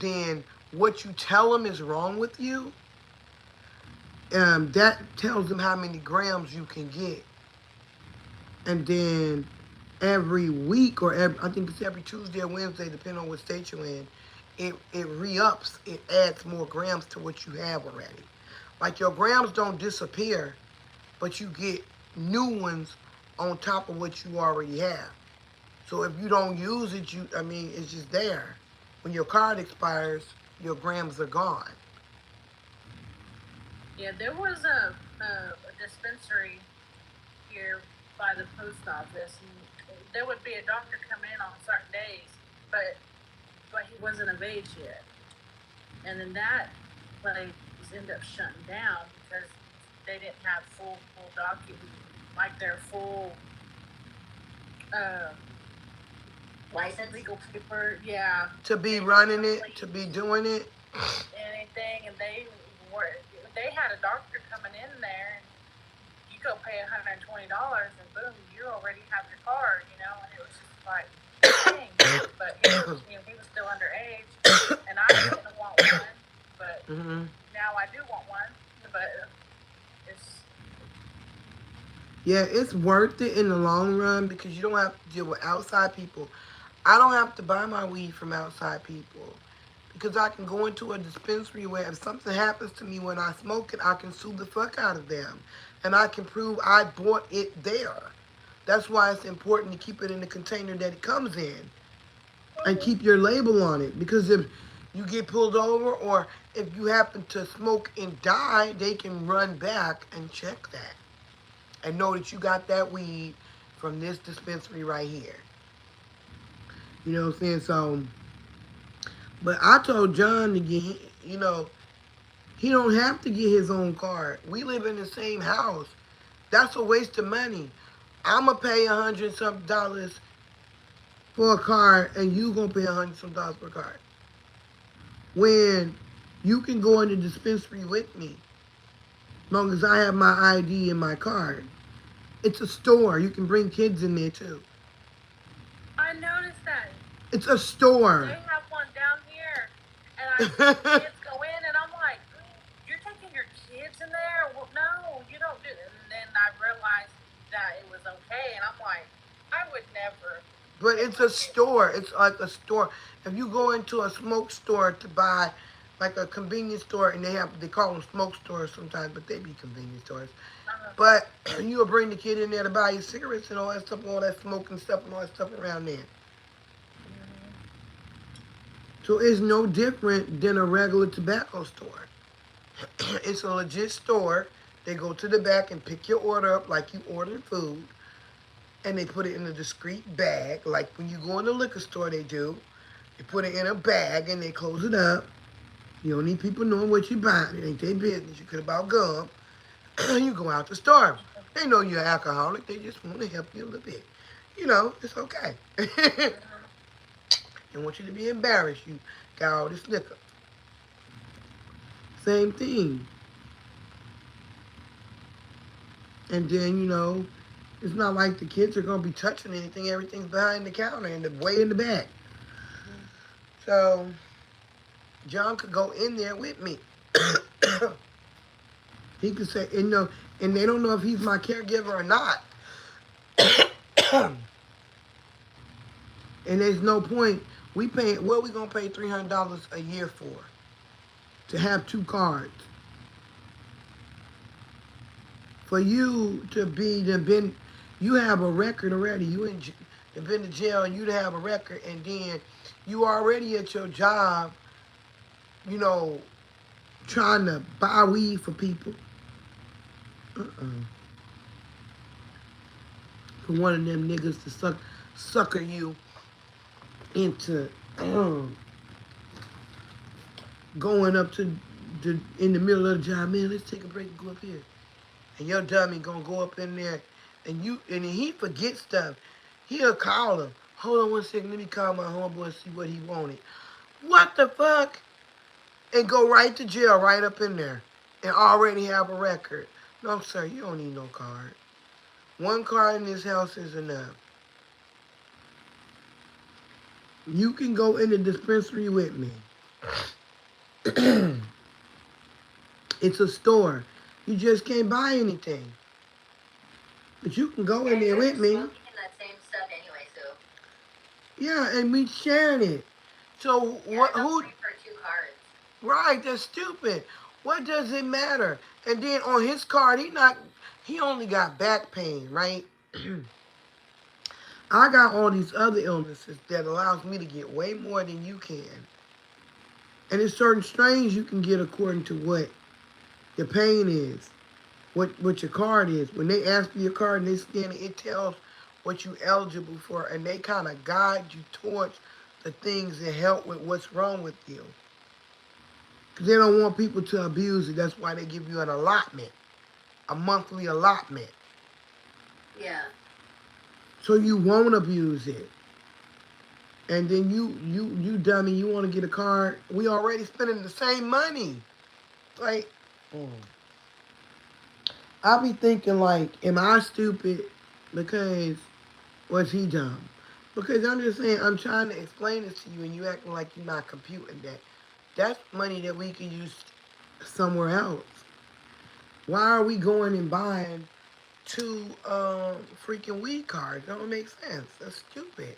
then what you tell them is wrong with you, that tells them how many grams you can get. And then every week or I think it's every Tuesday or Wednesday, depending on what state you're in, it re-ups, it adds more grams to what you have already. Like your grams don't disappear, but you get new ones on top of what you already have. So if you don't use it, it's just there. When your card expires, your grams are gone. Yeah, there was a dispensary here by the post office, and there would be a doctor come in on certain days, but he wasn't of age yet. And then that place ended up shutting down because they didn't have full document, like their full uh, License? legal paper. Yeah, To be they weren't running it, to complete be doing it, anything, and were they had a doctor coming in there, and you go pay $120, and boom, you already have your card, and it was just like, dang. But he was still underage, and I didn't want one, but hmm now I do want one, but it's yeah, it's worth it in the long run because you don't have to deal with outside people. I don't have to buy my weed from outside people because I can go into a dispensary where if something happens to me when I smoke it, I can sue the fuck out of them. And I can prove I bought it there. That's why it's important to keep it in the container that it comes in and keep your label on it. Because if you get pulled over or if you happen to smoke and die, they can run back and check that and know that you got that weed from this dispensary right here. You know what I'm saying? So, but I told John to get, he don't have to get his own card. We live in the same house. That's a waste of money. I'ma pay 100 something dollars for a card, and you gonna pay 100 something dollars for a card. When you can go in the dispensary with me, as long as I have my ID and my card. It's a store. You can bring kids in there too. I noticed that It's a store. they have one down here, and I see the kids go in, and I'm like, "You're taking your kids in there? Well, no, you don't do." And then I realized that it was okay, and I'm like, I would never But take it's my a kids. store. It's like a store. If you go into a smoke store to buy, like a convenience store, and they call them smoke stores sometimes, but they be convenience stores. Uh, But you'll bring the kid in there to buy you cigarettes and all that stuff, all that smoking stuff and all that stuff around there. mm, So it's no different than a regular tobacco store. It's a legit store. They go to the back and pick your order up like you ordered food, and they put it in a discreet bag, like when you go in the liquor store they do. They put it in a bag and they close it up. You don't need people knowing what you buying. It ain't their business. You could have bought gum. You go out the store. They know you're an alcoholic. They just want to help you a little bit. It's okay. They mm, want you to be embarrassed. You got all this liquor. Same thing. And then, it's not like the kids are going to be touching anything. Everything's behind the counter and the way in the back. mm. So, John could go in there with me. He could say, and they don't know if he's my caregiver or not. And there's no point. What we gonna pay $300 a year for to have two cards for you to be the been. You have a record already. Have been to jail, and you to have a record, and then you already at your job. You know, trying to buy weed for people. Uh-uh. For one of them niggas to sucker you into going up to in the middle of the job, man, let's take a break and go up here. And your dummy gonna go up in there and he forgets stuff. He'll call him. Hold on one second, let me call my homeboy and see what he wanted. What the fuck? And go right to jail right up in there. And already have a record. No, sir, you don't need no card. One card in this house is enough. You can go in the dispensary with me. It's a store. You just can't buy anything. But you can go Yeah, in you there guys with are me. smoking that same stuff anyway, so Yeah, and we sharing it. So yeah, I what? got Who? free for two cards. Right? That's stupid. What does it matter? And then on his card, He only got back pain, right? I got all these other illnesses that allows me to get way more than you can. And there's certain strains you can get according to what your pain is, what your card is. When they ask for your card and they scan it, it tells what you eligible for, and they kind of guide you towards the things that help with what's wrong with you. Because they don't want people to abuse it. That's why they give you an allotment, a monthly allotment. Yeah. So you won't abuse it. And then you dummy, you want to get a card. We already spending the same money. Like, mm. I be thinking like, am I stupid? Because was he dumb? Because I'm just saying, I'm trying to explain this to you, and you acting like you're not computing that. That's money that we can use somewhere else. Why are we going and buying two freaking weed cards? That don't make sense. That's stupid.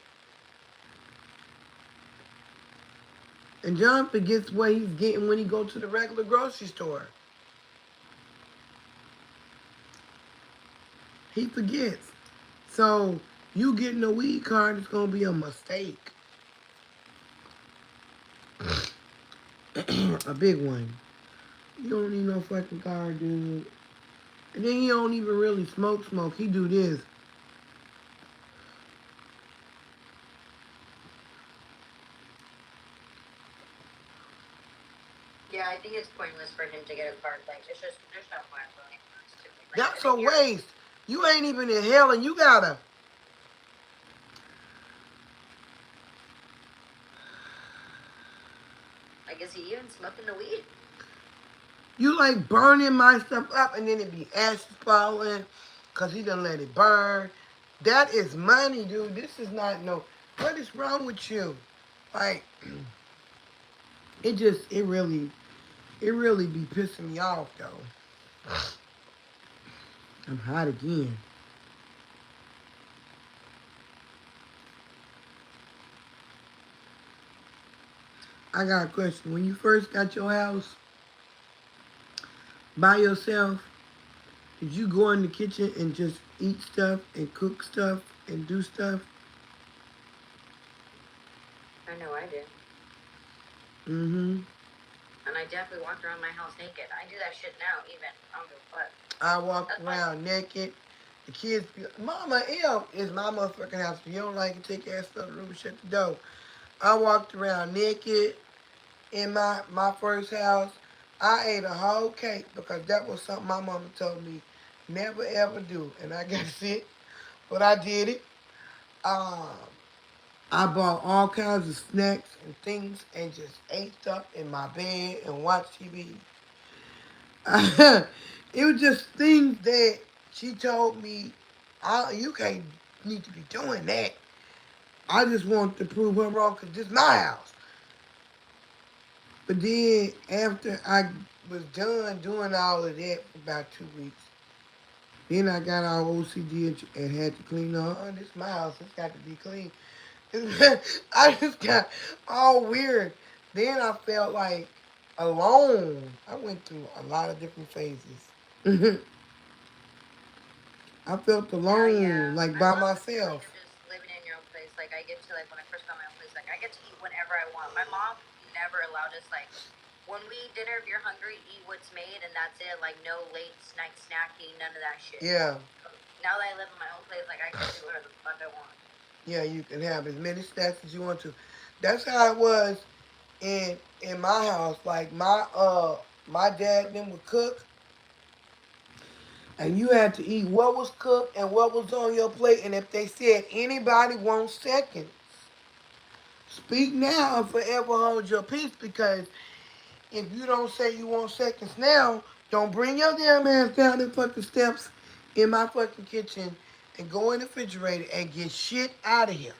And John forgets what he's getting when he go to the regular grocery store. He forgets. So you getting a weed card is gonna be a mistake. A big one. You don't need no fucking card, dude. And then he don't even really smoke. He do this. Yeah, I think it's pointless for him to get a card. Like, it's just, there's no point really. It's stupid. Like, That's and a then you're, waste. You ain't even inhaling. You gotta. like, is he even smoking the weed? You like burning my stuff up, and then it be ashes falling. because he done let it burn. That is money, dude. This is not no. What is wrong with you? Like, it really be pissing me off, though. I'm hot again. I got a question. When you first got your house by yourself, did you go in the kitchen and just eat stuff and cook stuff and do stuff? I know I did. Mm-hmm. And I definitely walked around my house naked. I do that shit now, even. I don't give a fuck. I walked around naked. The kids be like, Mama, ew, it's my motherfucking house. If you don't like it, take your ass to the room and shut the door. I walked around naked in my first house. I ate a whole cake because that was something my mama told me never ever do. And I guess it, but I did it. Um, I bought all kinds of snacks and things and just ate stuff in my bed and watched TV. It was just things that she told me, you can't need to be doing that. I just wanted to prove her wrong because this is my house. But then after I was done doing all of that for about 2 weeks, then I got all OCD and had to clean up. Oh, this is my house. It's got to be clean. I just got all weird. Then I felt like alone. I went through a lot of different phases. I felt Yeah. alone, like I by love the feeling myself. of just living in your own place. Like, I get to, like, when I first got my own place, like, I get to eat whenever I want. My mom never allowed us, like, when we eat dinner, if you're hungry, eat what's made, and that's it. Like, no late night snacking, none of that shit. Yeah, Now that I live in my own place, like, I can do whatever the fuck I want. yeah, you can have as many snacks as you want to. That's how it was in my house. Like my dad and them would cook, and you had to eat what was cooked and what was on your plate. And if they said anybody wants seconds, speak now and forever hold your peace. Because if you don't say you want seconds now, don't bring your damn ass down the fucking steps in my fucking kitchen and go in the refrigerator and get shit out of here.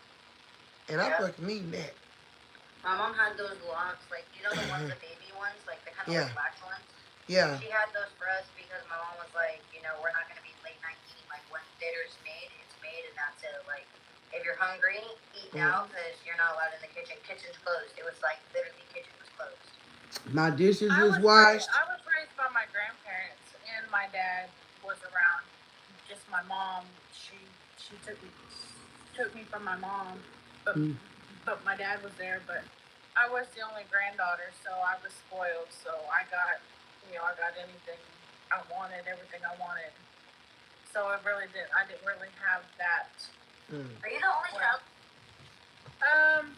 And I Yeah. fucking mean that. My mom had those logs, like, you know, the ones, the baby ones, like the kind of Yeah, like latch ones. yeah. She had those for us because my mom was like, you know, we're not gonna be late night eating. Like, when dinner's made, it's made, and that's it. Like, if you're hungry, eat Mm. now because you're not allowed in the kitchen. Kitchen's closed. It was like literally kitchen was closed. My dishes was washed. I was raised by my grandparents, and my dad was around. Just my mom, she took me from my mom, but Mm. but my dad was there. But I was the only granddaughter, so I was spoiled. So I got, I got anything I wanted, everything I wanted. So it really did. I didn't really have that. Mm. Are you the only child? Um,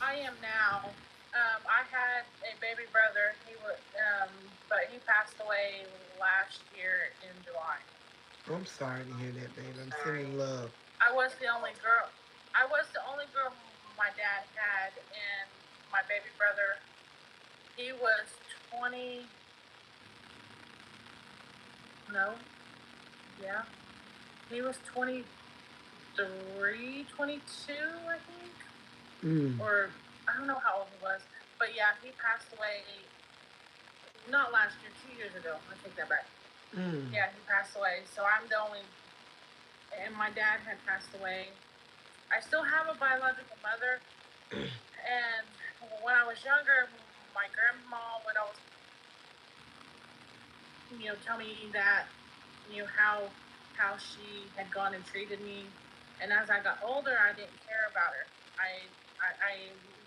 I am now. I had a baby brother. He was, but he passed away last year in July. I'm sorry to hear that, babe. I'm Sorry. sending love. I was the only girl. I was the only girl my dad had, and my baby brother. He was 20. No, yeah, he was 23, 22, I think, Mm. or I don't know how old he was, but yeah, he passed away. Not last year, 2 years ago. I take that back. Mm. Yeah, he passed away. So I'm the only, and my dad had passed away. I still have a biological mother, and when I was younger, my grandma would always, tell me that, how she had gone and treated me, and as I got older, I didn't care about her. I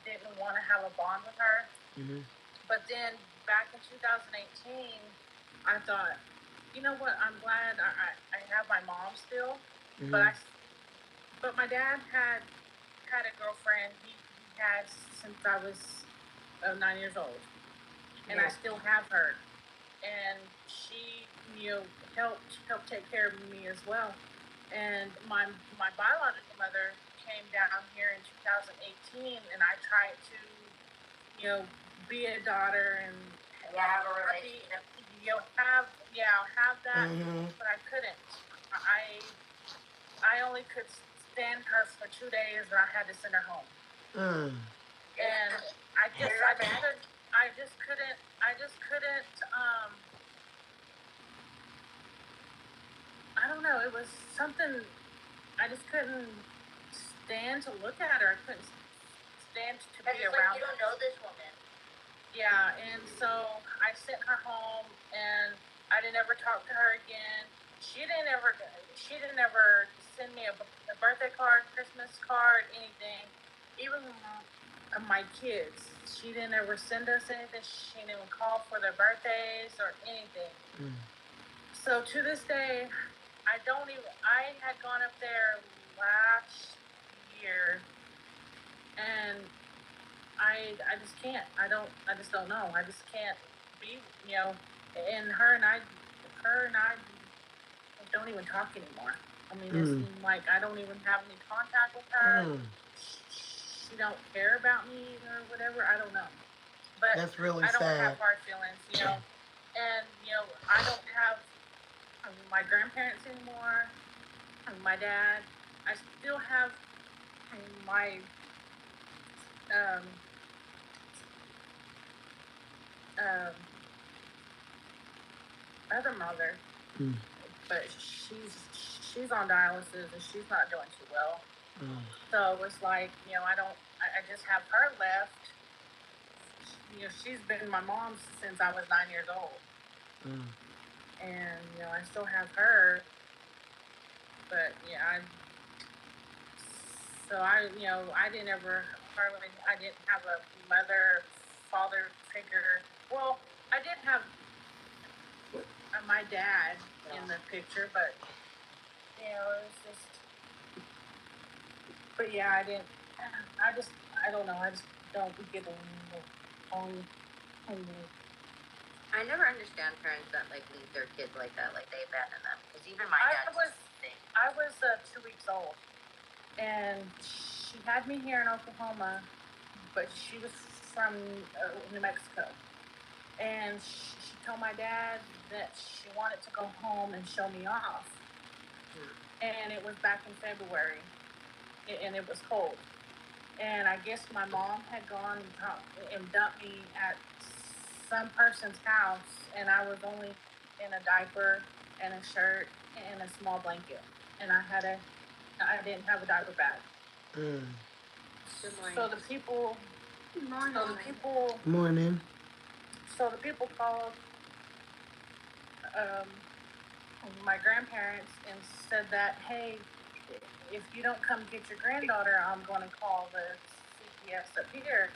didn't want to have a bond with her. Mm-hmm. But then back in 2018, I thought, you know what? I'm glad I have my mom still, but Mm-hmm. but my dad had a girlfriend. He had since I was 9 years old, and I Yeah. still have her, and she helped take care of me as well. And my biological mother came down here in 2018, and I tried to be a daughter and Yeah, have a be relationship. have have that, Mm-hmm. but I couldn't. I only could stand her for 2 days, and I had to send her home. Mm. And I just couldn't. I don't know. It was something. I just couldn't stand to look at her. I couldn't stand to be around her. You don't know this woman. Yeah, and so I sent her home, and I didn't ever talk to her again. She didn't ever. She didn't ever send me a birthday card, Christmas card, anything. Even my kids, she didn't ever send us anything. She didn't even call for their birthdays or anything. Mm. So to this day, I don't even. I had gone up there last year, and I just can't. I just don't know. I just can't be. And her and I don't even talk anymore. I mean, it's like I don't even have any contact with her. Mm. She don't care about me or whatever. I don't know. But That's really I don't sad. have hard feelings, And I don't have my grandparents anymore. My dad. I still have my um um other mother, Mm. but she's on dialysis and she's not doing too well. Mm. So it's like I just have her left. She's been my mom since I was 9 years old, Mm. and I still have her. But I didn't ever hardly I didn't have a mother father figure. Well, I did have my dad in the picture, but it was just. But yeah, I didn't. I don't know. I just don't get along. I never understand parents that like leave their kids like that, like they abandon them. Because even my dad. I was 2 weeks old, and she had me here in Oklahoma, but she was from New Mexico, and she told my dad that she wanted to go home and show me off, and it was back in February, and it was cold. And I guess my mom had gone and dumped me at some person's house, and I was only in a diaper and a shirt and a small blanket, and I didn't have a diaper bag. Mm. So the people, Morning. so the people called um, my grandparents and said that, hey, if you don't come get your granddaughter, I'm going to call the CPS up here,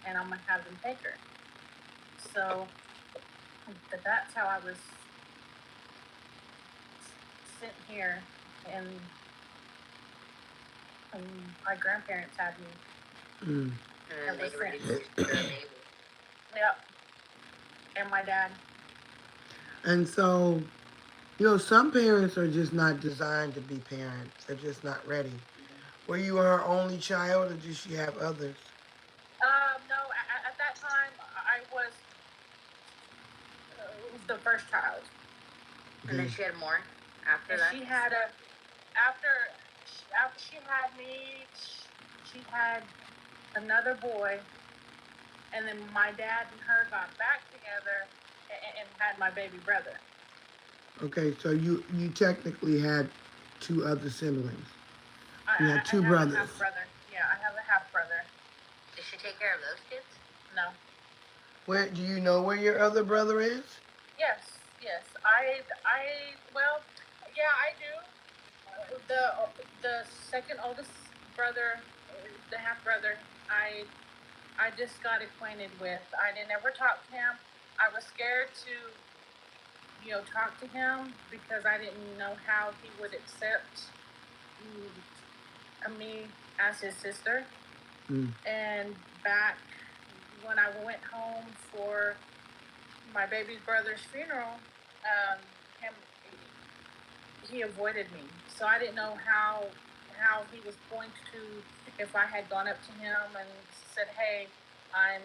and I'm going to have them take her. So that's how I was sent here, and my grandparents had me. Mm. And they were the baby. Yep. And my dad. And so, some parents are just not designed to be parents. They're just not ready. Were you her only child, or did she have others? No, at that time, I was the first child. And then she had more after that? She had after she had me, she had another boy, and then my dad and her got back together and had my baby brother. Okay, so you technically had two other siblings. You had I two have brothers. a half brother. Yeah, I have a half brother. Did she take care of those kids? No. Where do you know where your other brother is? Yes. Well, yeah, I do. The second oldest brother, the half brother, I just got acquainted with. I didn't ever talk to him. I was scared to talk to him because I didn't know how he would accept me as his sister. Mm. And back when I went home for my baby brother's funeral, him he avoided me, so I didn't know how he was going to, if I had gone up to him and said, "Hey, I'm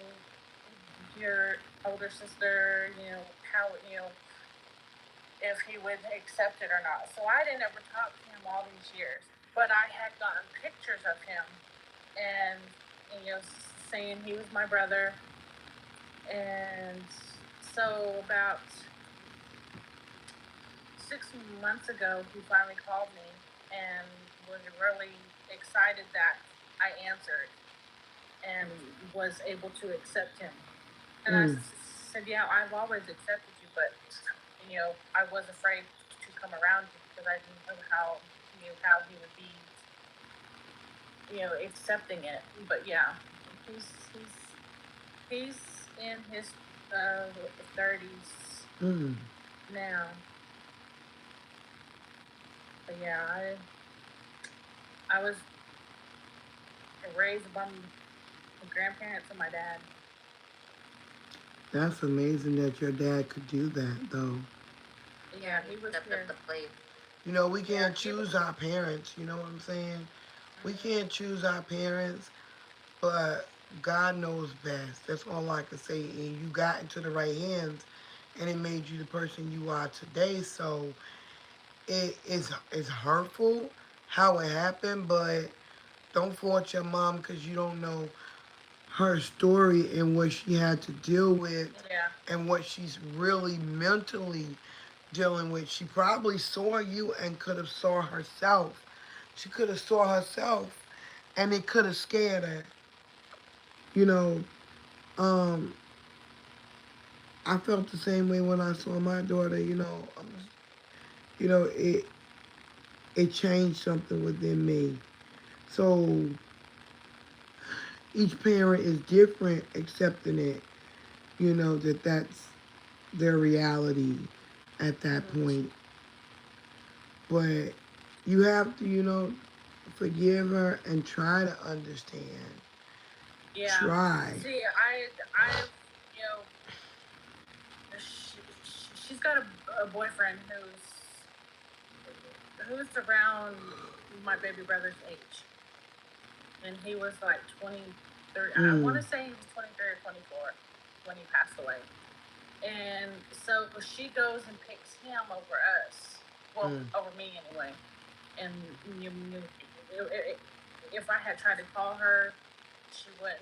your older sister," how if he would accept it or not. So I didn't ever talk to him all these years, but I had gotten pictures of him, and saying he was my brother. And so about 6 months ago, he finally called me and was really excited that I answered and was able to accept him. And I said, "Yeah, I've always accepted you, but I was afraid to come around you because I didn't know how he would be, accepting it." But yeah, he's he's he's in his 30s Mm. now. But yeah, I was raised by my grandparents and my dad. That's amazing that your dad could do that, though. Yeah, he was Stepped up here. the plate. You know, we Yeah, can't he was. choose our parents, you know what I'm saying? We Mhm. can't choose our parents, but God knows best. That's all I can say. And you got into the right hands, and it made you the person you are today. So it's hurtful how it happened, but don't fault your mom because you don't know her story and what she had to deal with Yeah. and what she's really mentally dealing with. She probably saw you and could have saw herself. She could have saw herself and it could have scared her. You know, um, I felt the same way when I saw my daughter. You know, it changed something within me. So each parent is different, accepting it. You know that's their reality at that Mhm. point. But you have to, forgive her and try to understand. Yeah. Try. See, I've, you know, she's got a boyfriend who's around my baby brother's age, and he was like 23. I want Mm, to say he was 23 or 24 when he passed away. And so she goes and picks him over us. Well, mm, over me anyway. And if I had tried to call her, she wouldn't.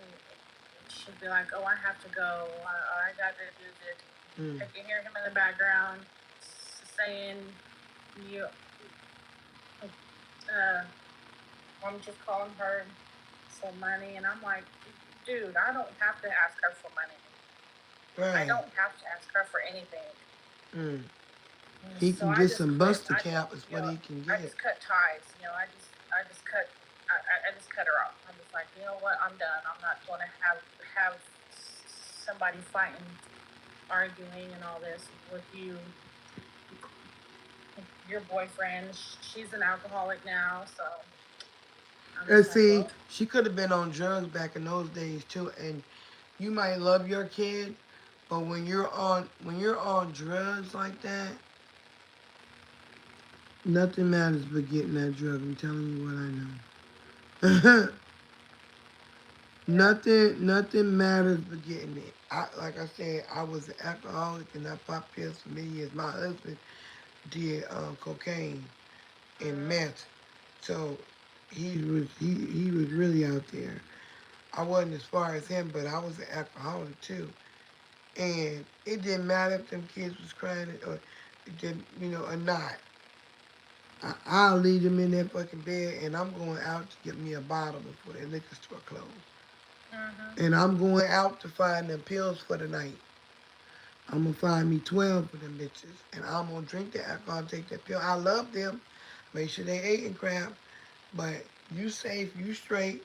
She'd be like, "Oh, I have to go. I got to do this." mm. I can hear him in the background saying, "You, I'm just calling her some money," and I'm like, "Dude, I don't have to ask her for money. I Right. don't have to ask her for anything." Mm. And He so can I get just some quit. buster cap is what he can I get. just cut ties. I just cut. I just cut her off. I'm just like, you know what? I'm done. I'm not going to have somebody fighting, arguing, and all this with you. Your boyfriend. She's an alcoholic now, so I'm And just like, see, well, she could have been on drugs back in those days too. And you might love your kid, but when you're on drugs like that, nothing matters but getting that drug. I'm telling you what I know. yeah. Nothing matters but getting it. Like I said, I was an alcoholic and I popped pills for many years. My husband did cocaine and Mm-hmm. meth, so he was really out there. I wasn't as far as him, but I was an alcoholic too. And it didn't matter if them kids was crying or it didn't, or not. I'll leave them in that fucking bed, and I'm going out to get me a bottle before the liquor store closed. Mm-hmm. And I'm going out to find them pills for the night. I'm gonna find me 12 of them bitches, and I'm gonna drink the alcohol, take that pill. I love them. Make sure they ate and crap, but you safe, you straight,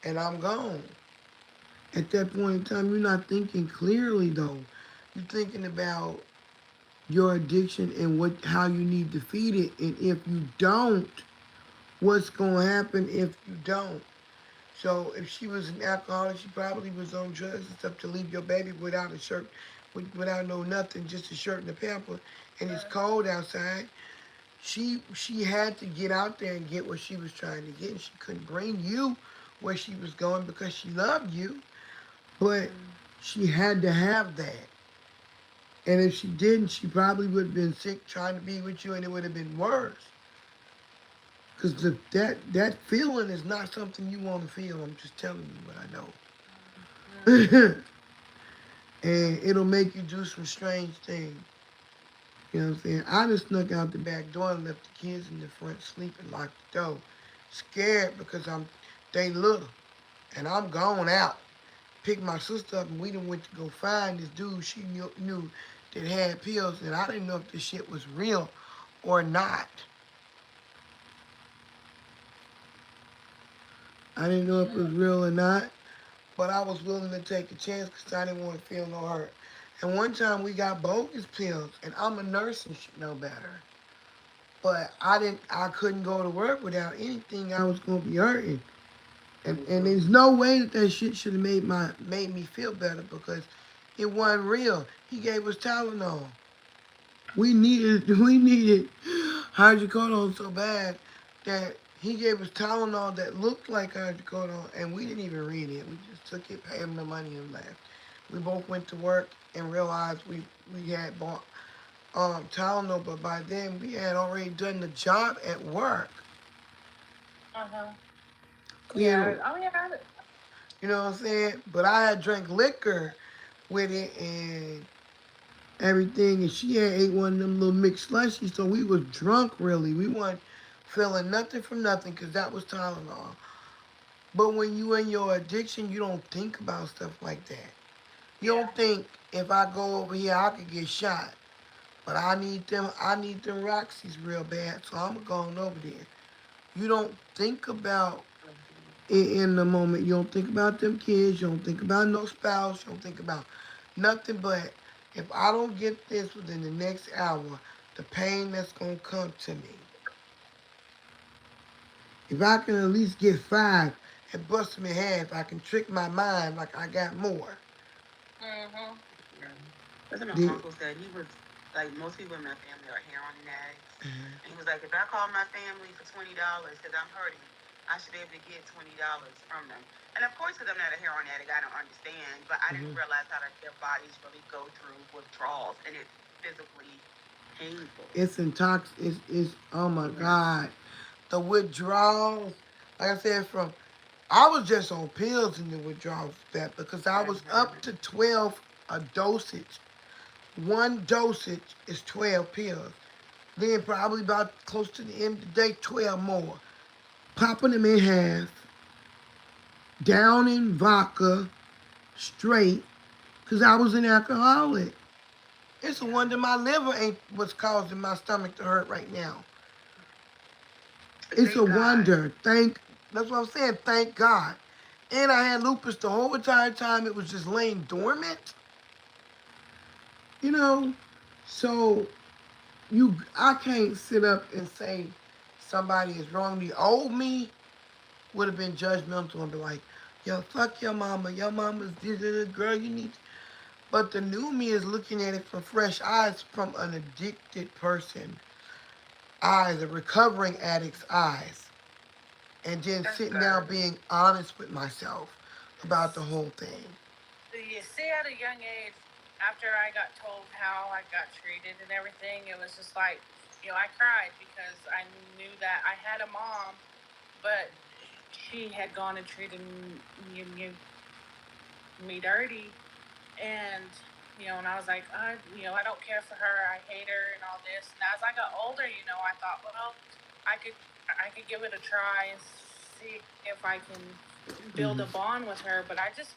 and I'm gone. At that point in time, you're not thinking clearly though. You're thinking about your addiction and how you need to feed it, and if you don't, what's gonna happen if you don't. So if she was an alcoholic, she probably was on drugs and stuff to leave your baby without a shirt, without no nothing, just a shirt and a pamper, and it's cold outside. She had to get out there and get what she was trying to get, and she couldn't bring you where she was going because she loved you, but Mm-hmm. she had to have that. And if she didn't, she probably would have been sick trying to be with you, and it would have been worse. Because that feeling is not something you want to feel. I'm just telling you what Mm-hmm. I know. And it'll make you do some strange things. You know what I'm saying? I just snuck out the back door and left the kids in the front sleeping, locked the door. Scared because they little. And I'm gone out. Picked my sister up and we done went to go find this dude she knew that had pills, and I didn't know if this shit was real or not. I didn't know if it was real or not, but I was willing to take a chance because I didn't want to feel no hurt. And one time we got bogus pills, and I'm a nurse and should know better. But I couldn't go to work without anything. I was gonna be hurting. And there's no way that shit should have made me feel better because it wasn't real. He gave us Tylenol. We needed hydrocodone so bad that he gave us Tylenol that looked like hydrocodone, and we didn't even read it. We just took it, paid him the money, and left. We both went to work and realized we had bought Tylenol, but by then we had already done the job at work. Uh-huh. We had, Yeah. Oh yeah. you know what I'm saying? But I had drank liquor with it and everything, and she had ate one of them little mixed slushies, so we was drunk really. We weren't feeling nothing from nothing because that was Tylenol. But when you in your addiction, you don't think about stuff like that. You Yeah. don't think if I go over here, I could get shot. But I need them Roxy's real bad, so I'm going over there. You don't think about it in the moment. You don't think about them kids. You don't think about no spouse. You don't think about nothing but if I don't get this within the next hour, the pain that's gonna come to me. If I can at least get five and bust them in half, I can trick my mind like I got more. Mm-hmm. Yeah. That's what my The, uncle said. He was like, most people in my family are heroin addicts, and he was like, if I call my family for $20 because I'm hurting, I should be able to get $20 from them. And of course, because I'm not a heroin addict, I don't understand. But I didn't realize how their bodies really go through withdrawals, and it's physically painful. it's intox. It's oh my Yeah. god, the withdrawals. Like I said, from I was just on pills in the withdrawals that because I was up to 12 a dosage. One dosage is 12 pills. Then probably about close to the end of the day, 12 more. Popping them in half, down in vodka, straight, because I was an alcoholic. It's a Yeah. wonder my liver ain't what's causing my stomach to hurt right now. But It's a thank God. wonder. That's what I'm saying. Thank God. And I had lupus the whole entire time. It was just laying dormant, you know. So I can't sit up and say somebody is wrong. The old me would have been judgmental and be like, yo, fuck your mama. Your mama's this girl. You need. But the new me is looking at it from fresh eyes, from an addicted person eyes, a recovering addict's eyes, and then That's sitting down good. being honest with myself about the whole thing. You see, at a young age, after I got told how I got treated and everything, it was just like, I cried because I knew that I had a mom, but she had gone and treated me dirty. And, and I was like, I don't care for her. I hate her and all this. And as I got older, I thought, well, I could, I could give it a try and see if I can build a bond with her. But I just